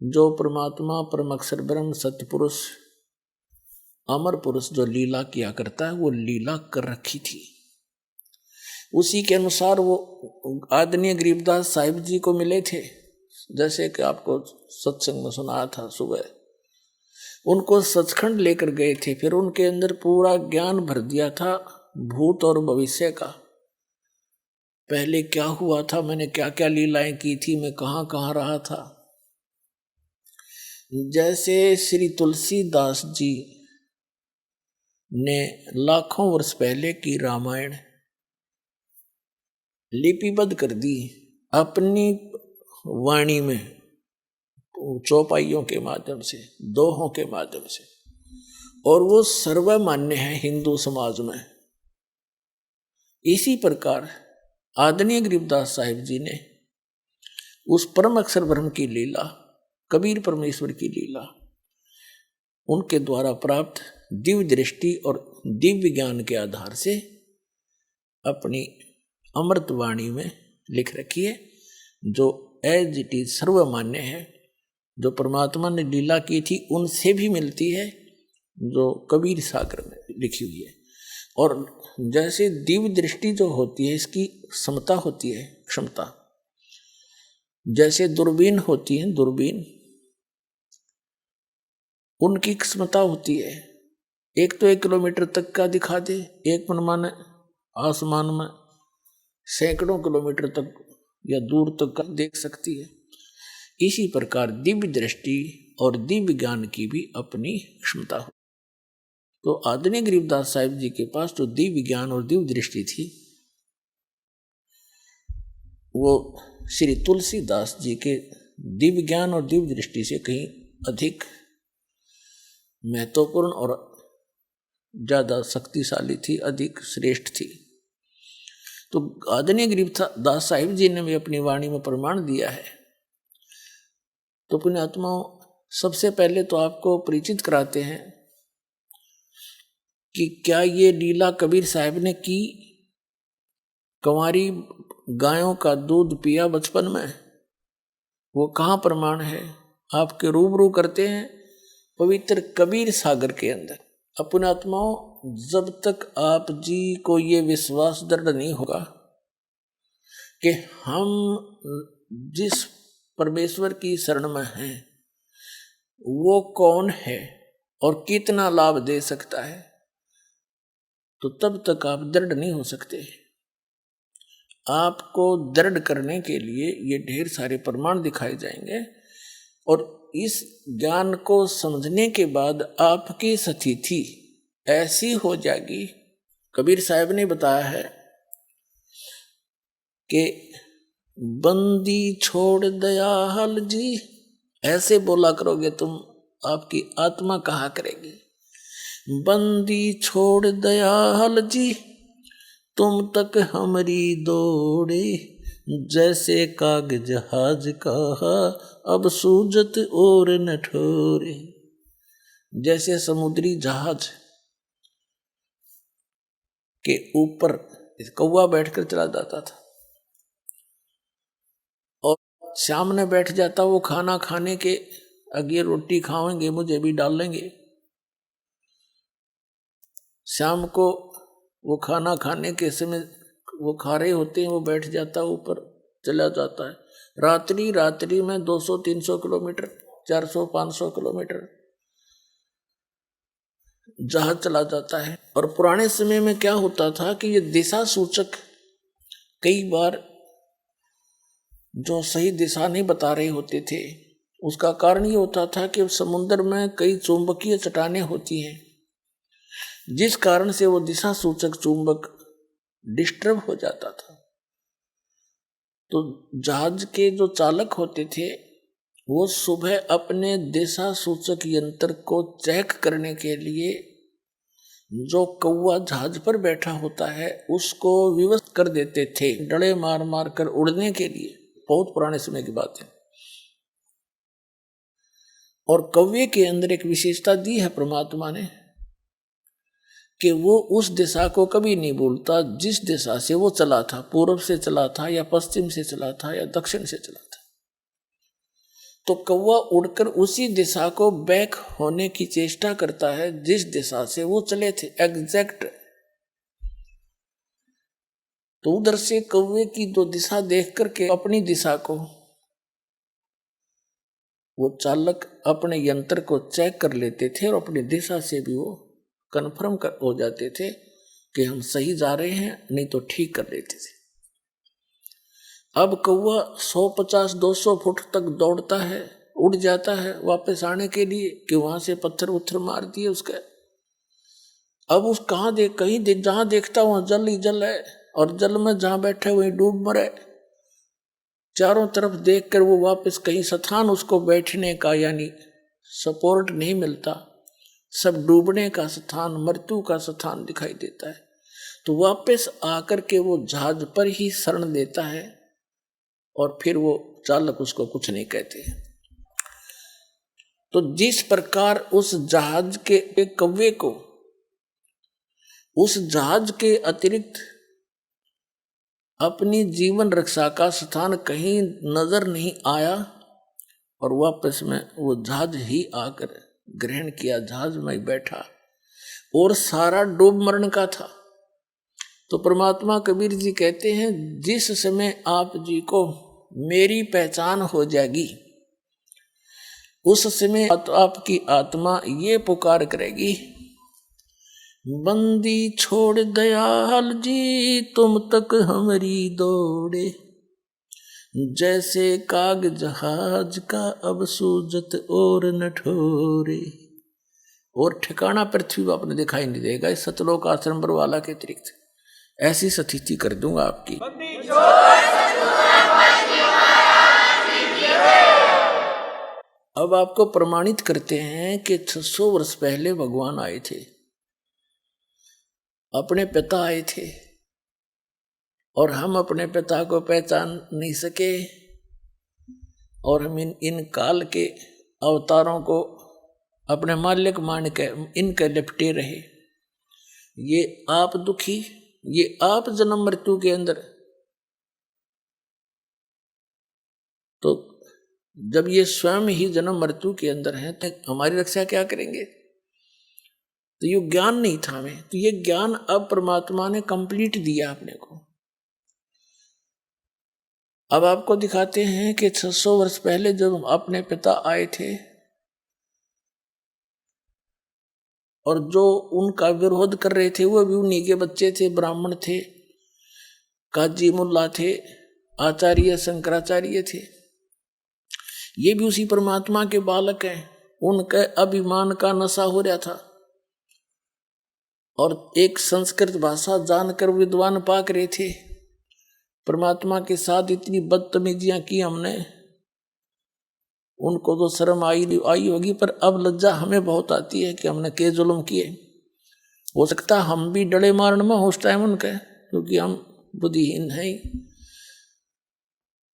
जो परमात्मा परम अक्षर ब्रह्म सत्यपुरुष अमर पुरुष जो लीला किया करता है, वो लीला कर रखी थी। उसी के अनुसार वो आदरणीय गरीबदास साहिब जी को मिले थे, जैसे कि आपको सत्संग में सुनाया था सुबह। उनको सचखंड लेकर गए थे, फिर उनके अंदर पूरा ज्ञान भर दिया था भूत और भविष्य का। पहले क्या हुआ था, मैंने क्या क्या लीलाएं की थी, मैं कहाँ कहाँ रहा था। जैसे श्री तुलसीदास जी ने लाखों वर्ष पहले की रामायण लिपिबद्ध कर दी अपनी वाणी में, चौपाइयों के माध्यम से, दोहों के माध्यम से, और वो सर्वमान्य है हिंदू समाज में। इसी प्रकार आदरणीय गरीबदास साहिब जी ने उस परम अक्षर ब्रह्म की लीला, कबीर परमेश्वर की लीला, उनके द्वारा प्राप्त दिव्य दृष्टि और दिव्य ज्ञान के आधार से अपनी अमृत वाणी में लिख रखी है, जो एज इट इज सर्वमान्य है। जो परमात्मा ने लीला की थी उनसे भी मिलती है, जो कबीर सागर में लिखी हुई है। और जैसे दिव्य दृष्टि जो होती है, इसकी क्षमता होती है, क्षमता, जैसे दूरबीन होती है, दूरबीन, उनकी क्षमता होती है। एक तो 1 किलोमीटर तक का दिखा दे, एक मनमाने आसमान में सैकड़ों किलोमीटर तक या दूर तक का देख सकती है। इसी प्रकार दिव्य दृष्टि और दिव्य ज्ञान की भी अपनी क्षमता हो। तो आदरणीय गरीबदास साहिब जी के पास जो दिव्य ज्ञान और दिव्य दृष्टि थी, वो श्री तुलसीदास जी के दिव्य ज्ञान और दिव्य दृष्टि से कहीं अधिक महत्वपूर्ण और ज्यादा शक्तिशाली थी, अधिक श्रेष्ठ थी। तो आदरणीय गरीबदास साहिब जी ने भी अपनी वाणी में प्रमाण दिया है। तो पुण्यात्माओं, सबसे पहले तो आपको परिचित कराते हैं कि क्या ये लीला कबीर साहब ने की। कंवारी गायों का दूध पिया बचपन में, वो कहाँ प्रमाण है, आपके रूबरू करते हैं पवित्र कबीर सागर के अंदर। पुण्यात्माओं, जब तक आप जी को ये विश्वास दृढ़ नहीं होगा कि हम जिस परमेश्वर की शरण में हैं वो कौन है और कितना लाभ दे सकता है, तो तब तक आप दृढ़ नहीं हो सकते। आपको दृढ़ करने के लिए ये ढेर सारे प्रमाण दिखाए जाएंगे, और इस ज्ञान को समझने के बाद आपकी स्थिति ऐसी हो जाएगी। कबीर साहब ने बताया है कि बंदी छोड़ दयाल जी, ऐसे बोला करोगे तुम, आपकी आत्मा कहा करेगी। बंदी छोड़ दयाल जी तुम तक हमरी दौड़े, जैसे काग जहाज कहा अब सूजत और न ठोरे। जैसे समुद्री जहाज के ऊपर कौवा बैठकर चला जाता था और सामने बैठ जाता, वो खाना खाने के अगे रोटी खाएंगे मुझे भी डाल लेंगे। शाम को वो खाना खाने के समय वो खा रहे होते हैं, वो बैठ जाता ऊपर चला जाता है। रात्रि रात्रि में 200-300 किलोमीटर 400-500 किलोमीटर जहाज चला जाता है। और पुराने समय में क्या होता था कि ये दिशा सूचक कई बार जो सही दिशा नहीं बता रहे होते थे, उसका कारण ये होता था कि समुद्र में कई चुंबकीय चट्टानें होती हैं, जिस कारण से वो दिशा सूचक चुंबक डिस्टर्ब हो जाता था। तो जहाज के जो चालक होते थे वो सुबह अपने दिशा सूचक यंत्र को चेक करने के लिए जो कौवा जहाज पर बैठा होता है उसको विवश कर देते थे, डड़े मार मार कर उड़ने के लिए। बहुत पुराने समय की बात है। और कौवे के अंदर एक विशेषता दी है परमात्मा ने कि वो उस दिशा को कभी नहीं भूलता जिस दिशा से वो चला था, पूर्व से चला था या पश्चिम से चला था या दक्षिण से चला था। तो कौवा उड़कर उसी दिशा को बैक होने की चेष्टा करता है जिस दिशा से वो चले थे, एग्जैक्ट। तो उधर से कौवे की जो दिशा देख करके अपनी दिशा को वो चालक अपने यंत्र को चेक कर लेते थे और अपनी दिशा से भी वो कन्फर्म हो जाते थे कि हम सही जा रहे हैं, नहीं तो ठीक कर लेते थे। अब कौवा 150-200 फुट तक दौड़ता है, उड़ जाता है वापस आने के लिए कि वहां से पत्थर उत्थर मार दिए उसके। अब उस जहां देखता वहां जल ही जल है और जल में जहां बैठे वहीं डूब मरे। चारों तरफ देखकर वो वापस कहीं स्थान उसको बैठने का यानी सपोर्ट नहीं मिलता, सब डूबने का स्थान, मृत्यु का स्थान दिखाई देता है। तो वापस आकर के वो जहाज पर ही शरण लेता है और फिर वो चालक उसको कुछ नहीं कहते। तो जिस प्रकार उस जहाज के कौवे को उस जहाज के अतिरिक्त अपनी जीवन रक्षा का स्थान कहीं नजर नहीं आया और वापस में वो जहाज ही आकर ग्रहण किया, जहाज में बैठा और सारा डूब मरण का था। तो परमात्मा कबीर जी कहते हैं जिस समय आप जी को मेरी पहचान हो जाएगी उस समय आपकी आत्मा ये पुकार करेगी, बंदी छोड़ दयाल जी तुम तक हमारी दौड़े, जैसे काग जहाज का अब सूजत और न ठोरे। और ठिकाना पृथ्वी पर आपने दिखाई नहीं देगा इस सतलोक आश्रम पर वाला के अतिरिक्त। ऐसी स्थिति कर दूंगा आपकी। अब आपको प्रमाणित करते हैं कि 600 वर्ष पहले भगवान आए थे, अपने पिता आए थे और हम अपने पिता को पहचान नहीं सके और हम इन काल के अवतारों को अपने मालिक मान के इनके लिपटे रहे। ये आप दुखी, ये आप जन्म मृत्यु के अंदर। तो जब ये स्वयं ही जन्म मृत्यु के अंदर हैं तो हमारी रक्षा क्या करेंगे? तो ये ज्ञान नहीं था हमें, तो ये ज्ञान अब परमात्मा ने कंप्लीट दिया अपने को। अब आपको दिखाते हैं कि 600 वर्ष पहले जब अपने पिता आए थे और जो उनका विरोध कर रहे थे वो भी उन्हीं के बच्चे थे, ब्राह्मण थे, काजी मुल्ला थे, आचार्य शंकराचार्य थे। ये भी उसी परमात्मा के बालक हैं। उनके अभिमान का नशा हो रहा था और एक संस्कृत भाषा जानकर विद्वान पाक रहे थे। परमात्मा के साथ इतनी बदतमीजियां की हमने, उनको तो शर्म आई होगी, पर अब लज्जा हमें बहुत आती है कि हमने के जुल्म किए। हो सकता हम भी डरे मारने में उस टाइम उनके, क्योंकि हम बुद्धिहीन हैं।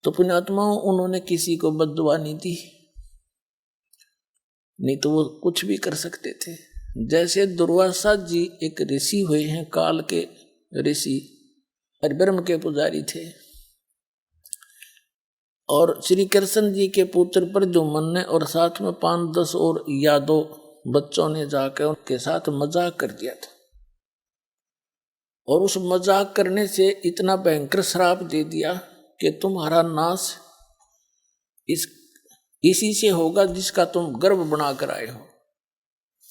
तो पुण्यात्मा उन्होंने किसी को बद्दुआ नहीं दी, नहीं तो वो कुछ भी कर सकते थे। जैसे दुर्वासा जी एक ऋषि हुए हैं, काल के ऋषि, ब्रह्म के पुजारी थे, और श्री कृष्ण जी के पुत्र पर जो मन ने और साथ में 5-10 और यादव बच्चों ने जाकर उनके साथ मजाक कर दिया था, और उस मजाक करने से इतना भयंकर श्राप दे दिया कि तुम्हारा नाश इसी से होगा जिसका तुम गर्भ बना कर आए हो।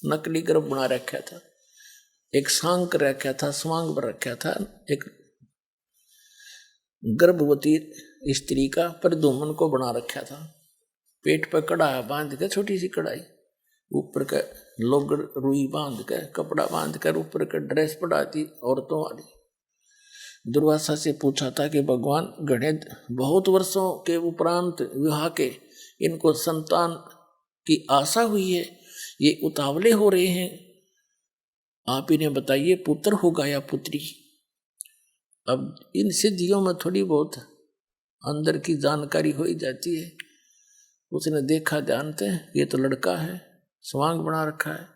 नकली गर्भ बना रखा था, एक सांक रखा था, स्वांग पर रखा था, एक गर्भवती स्त्री का प्रदुमन को बना रखा था। पेट पर कढ़ाई बांध कर, छोटी सी कढ़ाई, ऊपर का लोग रुई बांध कर, कपड़ा बांध कर, ऊपर का ड्रेस पढ़ाती औरतों वाली। दुर्वासा से पूछा था कि भगवान, गणित बहुत वर्षों के उपरांत विवाह के इनको संतान की आशा हुई है, ये उतावले हो रहे हैं, आप इन्हें बताइए पुत्र होगा या पुत्री। अब इन सिद्धियों में थोड़ी बहुत अंदर की जानकारी हो ही जाती है। उसने देखा, जानते हैं ये तो लड़का है, स्वांग बना रखा है,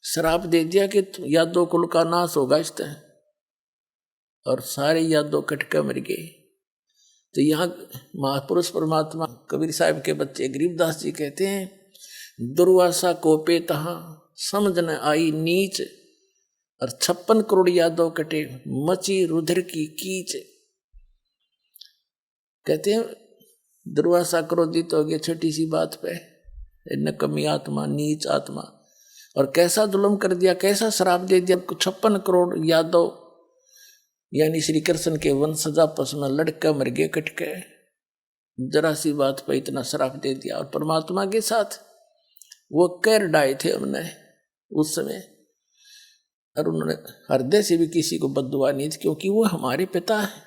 श्राप दे दिया कि यादव कुल का नाश होगा इस तरह, और सारे यादव कटके मर गए। तो यहाँ महापुरुष परमात्मा कबीर साहब के बच्चे गरीबदास जी कहते हैं, दुर्वासा कोपे तहाँ समझ न आई नीच, और 56 करोड़ यादव कटे मची रुधिर की कीच। कहते हैं दुर्वासा क्रोधित हो गया छोटी सी बात पे, नकमी आत्मा, नीच आत्मा, और कैसा जुल्म कर दिया, कैसा श्राप दे दिया। 56 करोड़ यादव यानी श्री कृष्ण के वंशज आपस में लड़का मर गए कटके, जरा सी बात पर इतना श्राप दे दिया। और परमात्मा के साथ वो कैर डाए थे हमने उस समय, और उन्होंने हृदय से भी किसी को बद्दुआ नहीं थी, क्योंकि वो हमारे पिता है।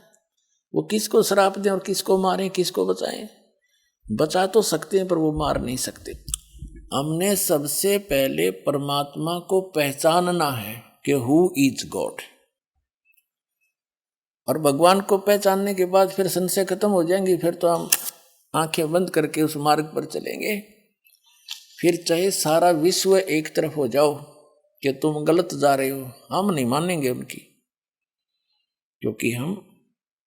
वो किसको श्राप दें और किसको मारें, किसको बचाएं? बचा तो सकते हैं पर वो मार नहीं सकते। हमने सबसे पहले परमात्मा को पहचानना है कि हु इज गॉड, और भगवान को पहचानने के बाद फिर संशय खत्म हो जाएंगी। फिर तो हम आंखें बंद करके उस मार्ग पर चलेंगे। फिर चाहे सारा विश्व एक तरफ हो जाओ कि तुम गलत जा रहे हो, हम नहीं मानेंगे उनकी, क्योंकि हम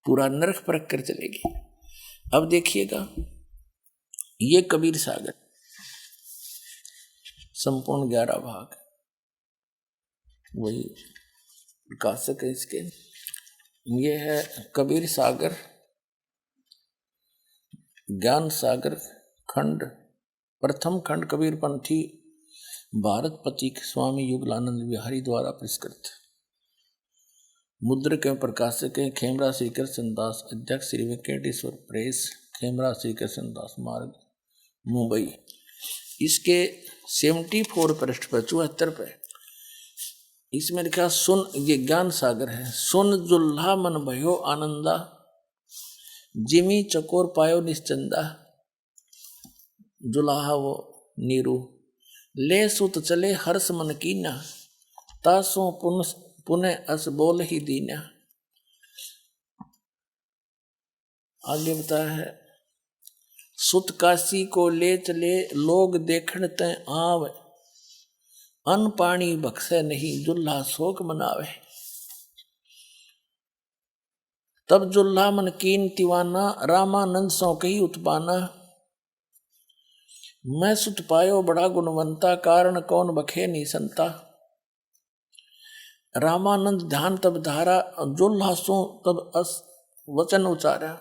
पूरा नरक परख कर चलेंगे। अब देखिएगा, ये कबीर सागर संपूर्ण 11 भाग, वही प्रकाशक है इसके। ये है कबीर सागर, ज्ञान सागर खंड, प्रथम खंड कबीरपंथी भारत पथिक स्वामी युगलानंद बिहारी द्वारा पुरस्कृत। मुद्रक एवं प्रकाशक हैं खेमरा श्री कृष्ण दास, अध्यक्ष श्री वेंकटेश्वर प्रेस, खेमरा श्री कृष्ण दास मार्ग, मुंबई। इसके 74 पृष्ठ पर 74 पे इसमें लिखा, सुन, ये ज्ञान सागर है। सुन जुल्हा मन भयो आनंदा, जिमी चकोर पायो निश्चंदा। जुलाहा वो नीरू, ले सुत चले हर्ष मन कीना, तासों पुनः अस बोल ही दीना। आगे बताया है, सुत काशी को ले चले लोग देखण तय आवे, अन्न पानी बख्शे नहीं जुल्हा शोक मनावे। तब जुल्हा मन कीन तिवाना, रामानंद सो कही उत्पाना। मैं सुत पायो बड़ा गुणवंता, कारण कौन बखे नहीं संता। रामानंद ध्यान तब धारा, जुल्हा सो तब अस वचन उचारा।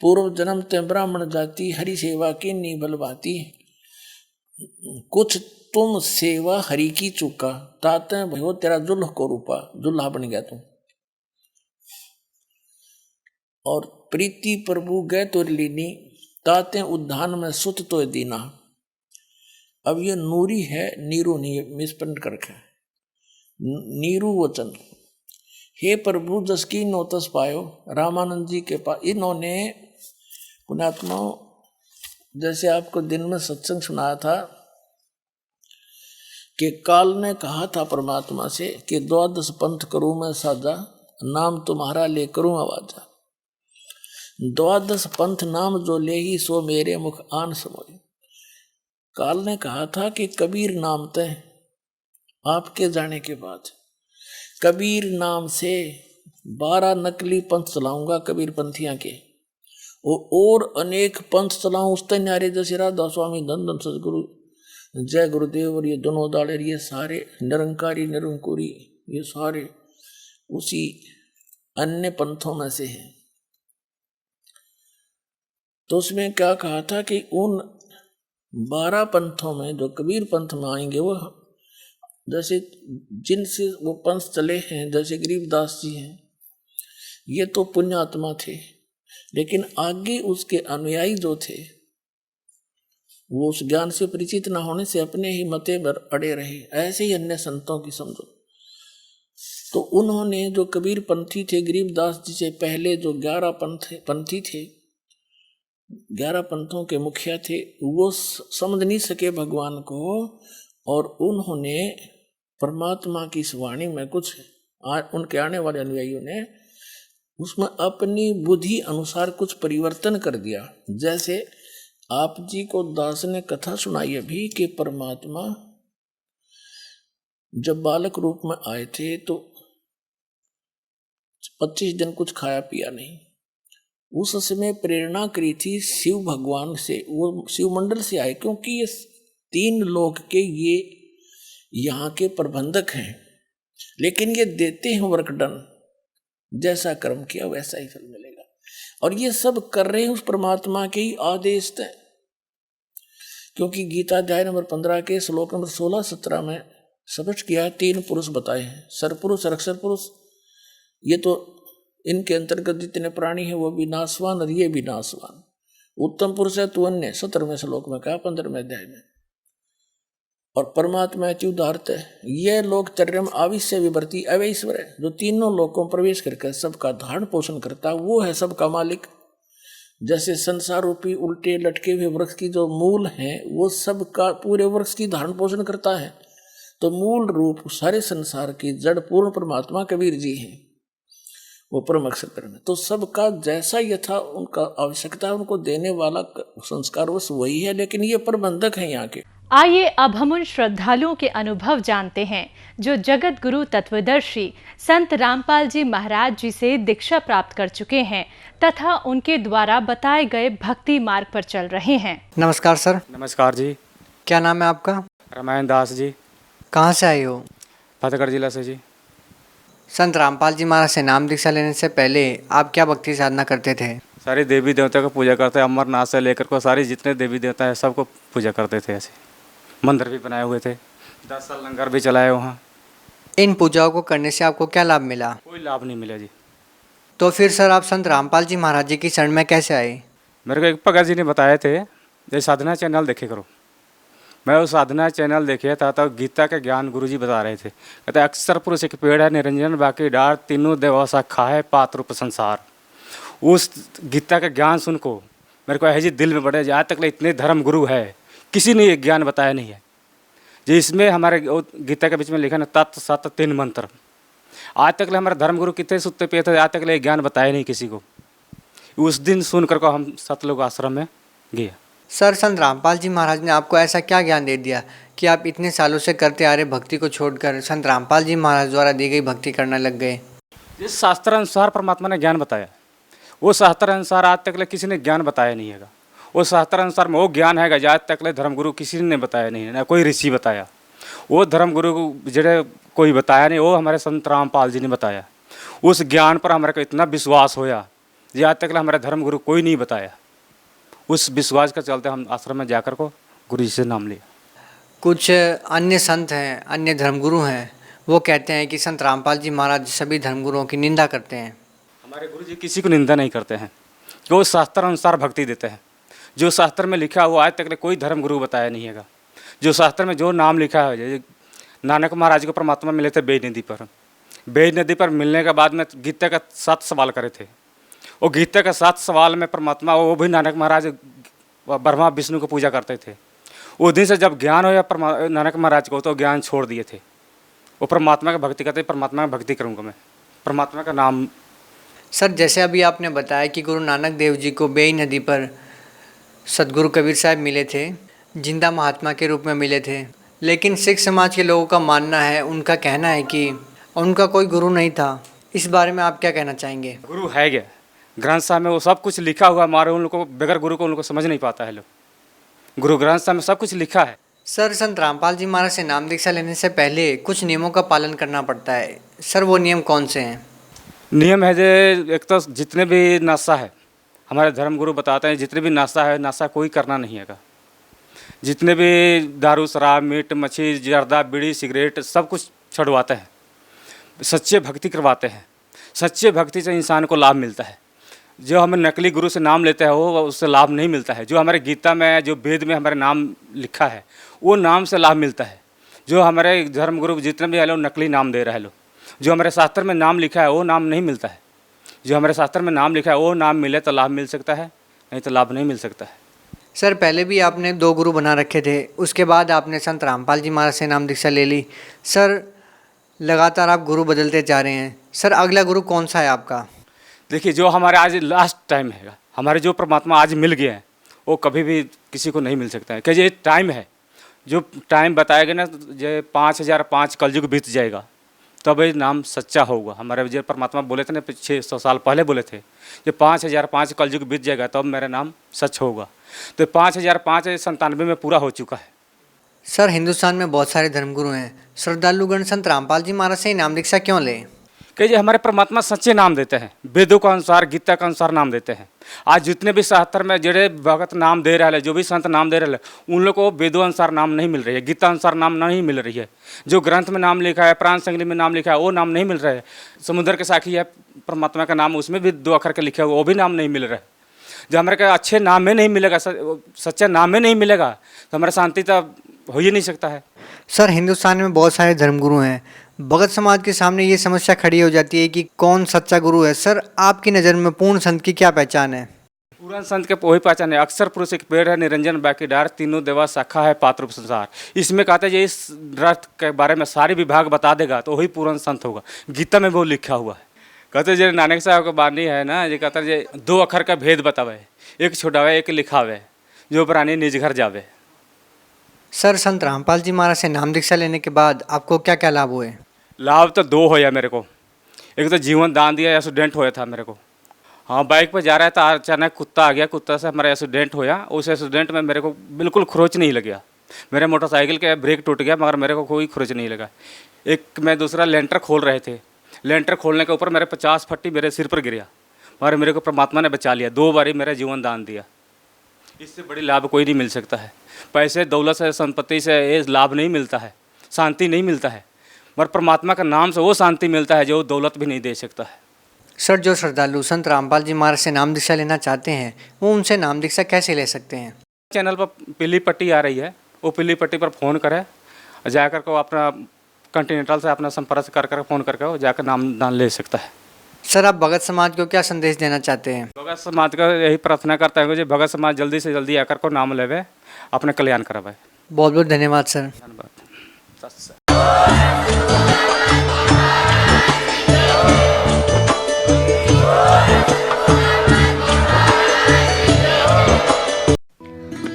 पूर्व जन्म ते ब्राह्मण जाति, हरि सेवा की नी बलवाती। कुछ तुम सेवा हरि की चुका, ताते भयो तेरा जुल्ह को रूपा। जुल्हा बन गया तुम, और प्रीति प्रभु गए तो लीनी, ताते उद्धान में सुत तो दीना। अब ये नूरी है, नीरू नहीं, मिसप्रिंट कर रखा है, नीरू वचन। हे प्रभु जस की नोतस पायो, रामानंद जी के पास इन्होंने पुण्यात्माओं, जैसे आपको दिन में सत्संग सुनाया था कि काल ने कहा था परमात्मा से कि 12 पंथ करूं मैं साजा, नाम तुम्हारा ले करूं आवाजा। 12 पंथ नाम जो ले ही सो मेरे मुख आन समोई। काल ने कहा था कि कबीर नाम तय आपके जाने के बाद कबीर नाम से 12 नकली पंथ चलाऊंगा कबीर पंथियां के, और अनेक पंथ चलाऊं उस न्यारे जैसे राधा स्वामी, धन धन सदगुरु, जय गुरुदेव और ये दोनों दाड़े, ये सारे निरंकारी निरंकुरी, ये सारे उसी अन्य पंथों में से हैं। तो उसमें क्या कहा था कि उन 12 पंथों में जो कबीर पंथ में आएंगे वो जैसे जिनसे वो पंथ चले हैं, जैसे गरीबदास जी हैं, ये तो पुण्यात्मा थे, लेकिन आगे उसके अनुयायी जो थे वो उस ज्ञान से परिचित न होने से अपने ही मते पर अड़े रहे। ऐसे ही अन्य संतों की समझो। तो उन्होंने जो कबीर पंथी थे, गरीबदास जी से पहले जो 11 पंथी थे, 11 पंथों के मुखिया थे, वो समझ नहीं सके भगवान को, और उन्होंने परमात्मा की इस वाणी में कुछ उनके आने वाले अनुयायियों ने उसमें अपनी बुद्धि अनुसार कुछ परिवर्तन कर दिया। जैसे आप जी को दास ने कथा सुनाई अभी कि परमात्मा जब बालक रूप में आए थे तो 25 दिन कुछ खाया पिया नहीं। उस समय प्रेरणा करी थी शिव भगवान से, वो शिव मंडल से आए, क्योंकि ये 3 लोक के ये यहाँ के प्रबंधक हैं, लेकिन ये देते हैं वर्कडन, जैसा कर्म किया वैसा ही फल मिलेगा, और ये सब कर रहे हैं उस परमात्मा के ही आदेश तय। क्योंकि गीता अध्याय नंबर 15 के श्लोक नंबर 16-17 में स्पष्ट किया है, 3 पुरुष बताए हैं, सरपुरुष, अक्षर पुरुष, ये तो इनके अंतर्गत जितने प्राणी हैं वो भी नाशवान और ये भी नाशवान। उत्तम पुरुष है तो अन्य 17वें श्लोक में कहा, 15वें अध्याय में, और परमात्मा अत्युदारत है। ये लोग चर्यम आविश्य विवर्ती अवैश्वर है, जो तीनों लोगों प्रवेश करके सबका धारण पोषण करता है, वो है सबका मालिक। जैसे संसार रूपी उल्टे लटके हुए वृक्ष की जो मूल हैं वो सबका पूरे वृक्ष की धारण पोषण करता है, तो मूल रूप सारे संसार की जड़ पूर्ण परमात्मा कबीर जी हैं, वो परम अक्षर ब्रह्म। तो सबका जैसा यथा उनका आवश्यकता है उनको देने वाला संस्कार वश वही है, लेकिन ये प्रबंधक हैं यहाँ के। आइए अब हम उन श्रद्धालुओं के अनुभव जानते हैं जो जगत गुरु तत्वदर्शी संत रामपाल जी महाराज जी से दीक्षा प्राप्त कर चुके हैं तथा उनके द्वारा बताए गए भक्ति मार्ग पर चल रहे हैं। नमस्कार सर। नमस्कार जी। क्या नाम है आपका? रामायण दास जी। कहाँ से आए हो? फतेहगढ़ जिला से जी। संत रामपाल जी महाराज से नाम दीक्षा लेने से पहले आप क्या भक्ति साधना करते थे? सारे देवी देवता को पूजा करते हैं, अमरनाथ से लेकर को सारे जितने देवी देवता है सबको पूजा करते थे। ऐसे मंदिर भी बनाए हुए थे, 10 साल लंगर भी चलाए वहाँ। इन पूजाओं को करने से आपको क्या लाभ मिला? कोई लाभ नहीं मिला जी। तो फिर सर आप संत रामपाल जी महाराज जी की शरण में कैसे आए? मेरे को एक भगत जी ने बताए थे, ये साधना चैनल देखे करो। मैं वो साधना चैनल देखे था तो गीता के ज्ञान गुरु जी बता रहे थे। कहते अक्षर पुरुष एक पेड़ है, निरंजन बाकी डार, तीनों देवा शाखा है, पात रूप संसार। उस गीता का ज्ञान सुन को मेरे को ऐसे दिल में बढ़े, आज तक इतने धर्म गुरु है किसी ने ये ज्ञान बताया नहीं है। जिसमें हमारे गीता के बीच में लिखा ना तत् सत 3 मंत्र, आज तक हमारे धर्म गुरु कितने सुत्ते पे थे, आज तक ये ज्ञान बताया नहीं किसी को। उस दिन सुनकर को हम सतलोक आश्रम में गए। सर संत रामपाल जी महाराज ने आपको ऐसा क्या ज्ञान दे दिया कि आप इतने सालों से करते आ रहे भक्ति को छोड़कर संत रामपाल जी महाराज द्वारा दी गई भक्ति करने लग गए? जिस शास्त्र अनुसार परमात्मा ने ज्ञान बताया, वो शास्त्र अनुसार आज तक किसी ने ज्ञान बताया नहीं है। वो शास्त्र अनुसार में वो ज्ञान है आज तक धर्मगुरु किसी ने बताया नहीं है, ना कोई ऋषि बताया। वो धर्मगुरु जड़े कोई बताया नहीं, वो हमारे संत रामपाल जी ने बताया। उस ज्ञान पर हमारे को इतना विश्वास होया जो आज तक हमारे धर्मगुरु कोई नहीं बताया। उस विश्वास के चलते हम आश्रम में जाकर को गुरु जी से नाम लिया। कुछ अन्य संत हैं, अन्य धर्मगुरु हैं, वो कहते हैं कि संत रामपाल जी महाराज सभी धर्मगुरुओं की निंदा करते हैं। हमारे गुरु जी किसी को निंदा नहीं करते हैं, वो शास्त्र अनुसार भक्ति देते हैं। जो शास्त्र में लिखा है वो आज तक कोई धर्मगुरु बताया नहीं है। जो शास्त्र में जो नाम लिखा है, नानक महाराज को परमात्मा मिले थे बेज नदी पर। बेज नदी पर मिलने के बाद में गीता का 7 सवाल करे थे। वो गीता का 7 सवाल में परमात्मा, वो भी नानक महाराज ब्रह्मा विष्णु को पूजा करते थे। उस दिन से जब ज्ञान हो या नानक महाराज को तो ज्ञान छोड़ दिए थे। वो परमात्मा की भक्ति करते, परमात्मा की भक्ति करूँगा मैं, परमात्मा का नाम। सर जैसे अभी आपने बताया कि गुरु नानक देव जी को बेई नदी पर सदगुरु कबीर साहब मिले थे, जिंदा महात्मा के रूप में मिले थे, लेकिन सिख समाज के लोगों का मानना है, उनका कहना है कि उनका कोई गुरु नहीं था। इस बारे में आप क्या कहना चाहेंगे? गुरु है क्या? ग्रंथ साहब में वो सब कुछ लिखा हुआ, हमारे उन लोगों को बगैर गुरु को उन लोगों को समझ नहीं पाता है लोग। गुरु ग्रंथ साहब में सब कुछ लिखा है। सर संत रामपाल जी महाराज से नाम दीक्षा लेने से पहले कुछ नियमों का पालन करना पड़ता है, सर वो नियम कौन से हैं? नियम है जे, एक तो जितने भी नाश्ता है हमारे धर्म गुरु बताते हैं, जितने भी नाश्ता है, नाश्ता कोई करना नहीं है। जितने भी दारू शराब मीट मच्छी जर्दा बीड़ी सिगरेट सब कुछ छुड़वाते हैं, सच्चे भक्ति करवाते हैं। सच्चे भक्ति से इंसान को लाभ मिलता है। जो हमें नकली गुरु से नाम लेते हैं वो उससे लाभ नहीं मिलता है। जो हमारे गीता में, जो वेद में हमारे नाम लिखा है वो नाम से लाभ मिलता है। जो हमारे धर्म गुरु जितने भी है लोग नकली नाम दे रहे हैं लोग। जो हमारे शास्त्र में नाम लिखा है वो नाम नहीं मिलता है। जो हमारे शास्त्र में नाम लिखा है वो नाम मिले तो लाभ मिल सकता है, नहीं तो लाभ नहीं मिल सकता है। सर पहले भी आपने 2 गुरु बना रखे थे, उसके बाद आपने संत रामपाल जी महाराज से नाम दीक्षा ले ली। सर लगातार आप गुरु बदलते जा रहे हैं, सर अगला गुरु कौन सा है आपका? देखिए जो हमारे आज लास्ट टाइम है, हमारे जो परमात्मा आज मिल गए हैं वो कभी भी किसी को नहीं मिल सकता है। कि ये टाइम है, जो टाइम बताया गया ना, जो 5005 कलयुग बीत जाएगा तब ये नाम सच्चा होगा। हमारे जो परमात्मा बोले थे ना 600 साल पहले बोले थे, जो 5005 कलयुग बीत जाएगा तब मेरा नाम सच होगा। तो 5005 में पूरा हो चुका है। सर हिंदुस्तान में बहुत सारे धर्मगुरु हैं, श्रद्धालुगण संत रामपाल जी महाराज से ही नाम दीक्षा क्यों लें? कि ये हमारे परमात्मा सच्चे नाम देते हैं, वेदों के अनुसार गीता के अनुसार नाम देते हैं। आज जितने भी शास्त्र में जेड़े भगत नाम दे रहे हैं, जो भी संत नाम दे रहे हैं, उन लोग को वेदों अनुसार नाम नहीं मिल रही है, गीता अनुसार नाम नहीं मिल रही है। जो ग्रंथ में नाम लिखा है, प्राण संगली में नाम लिखा है वो नाम नहीं मिल रहा है। समुद्र के साखी है परमात्मा का नाम, उसमें भी 2 अक्षर के लिखे हुए वो भी नाम नहीं मिल रहा है। जो हमारे के अच्छे नाम में नहीं मिलेगा, सच्चे नाम में नहीं मिलेगा तो हमारा शांति तो हो ही नहीं सकता है। सर हिंदुस्तान में बहुत सारे धर्मगुरु हैं, भगत समाज के सामने ये समस्या खड़ी हो जाती है कि कौन सच्चा गुरु है। सर आपकी नज़र में पूर्ण संत की क्या पहचान है? पूर्ण संत के वही पहचान है, अक्षर पुरुष एक पेड़ है, निरंजन बाकी डार, तीनों देवा शाखा है, पात्र संसार। इसमें कहते हैं इस रथ के बारे में सारी विभाग बता देगा तो वही पूर्ण संत होगा। गीता में वो लिखा हुआ है। कहते जो नानक साहब का बानी है ना, ये कहते हैं 2 अक्षर का भेद बतावे, एक छुड़ावे एक लिखावे, जो प्राणी निज घर जावे। सर संत रामपाल जी महाराज से नाम दीक्षा लेने के बाद आपको क्या क्या लाभ हुए? लाभ तो 2 होया मेरे को। एक तो जीवन दान दिया, एक्सीडेंट होया था मेरे को। हाँ बाइक पर जा रहा था, अचानक कुत्ता आ गया, कुत्ता से हमारा एक्सीडेंट होया। उस एक्सीडेंट में मेरे को बिल्कुल खरोच नहीं लगा। मेरे मोटरसाइकिल के ब्रेक टूट गया मगर मेरे को कोई खरोच नहीं लगा। एक मैं दूसरा लेंटर खोल रहे थे, लेंटर खोलने के ऊपर मेरे 50 फट्टी मेरे सिर पर गिरा मगर मेरे को परमात्मा ने बचा लिया। 2 बारी मेरा जीवन दान दिया। इससे बड़ी लाभ कोई नहीं मिल सकता है। पैसे दौलत से संपत्ति से ये लाभ नहीं मिलता है, शांति नहीं मिलता है, मगर परमात्मा का नाम से वो शांति मिलता है जो दौलत भी नहीं दे सकता है। सर जो श्रद्धालु संत रामपाल जी महाराज से नाम दीक्षा लेना चाहते हैं वो उनसे नाम दीक्षा कैसे ले सकते हैं? चैनल पर पीली पट्टी आ रही है, वो पीली पट्टी पर फ़ोन करें, जाकर को अपना कंटिनेंटल से अपना संपर्क कर फ़ोन करके वो जाकर नाम दान ले सकता है। सर आप भगत समाज को क्या संदेश देना चाहते हैं? भगत समाज का यही प्रार्थना करता है कि भगत समाज जल्दी से जल्दी आकर को नाम लेवे, अपने कल्याण करवाए। बहुत बहुत धन्यवाद सर। धन्यवाद।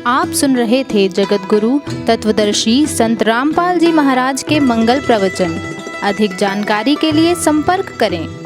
आप सुन रहे थे जगत गुरु तत्वदर्शी संत रामपाल जी महाराज के मंगल प्रवचन। अधिक जानकारी के लिए संपर्क करें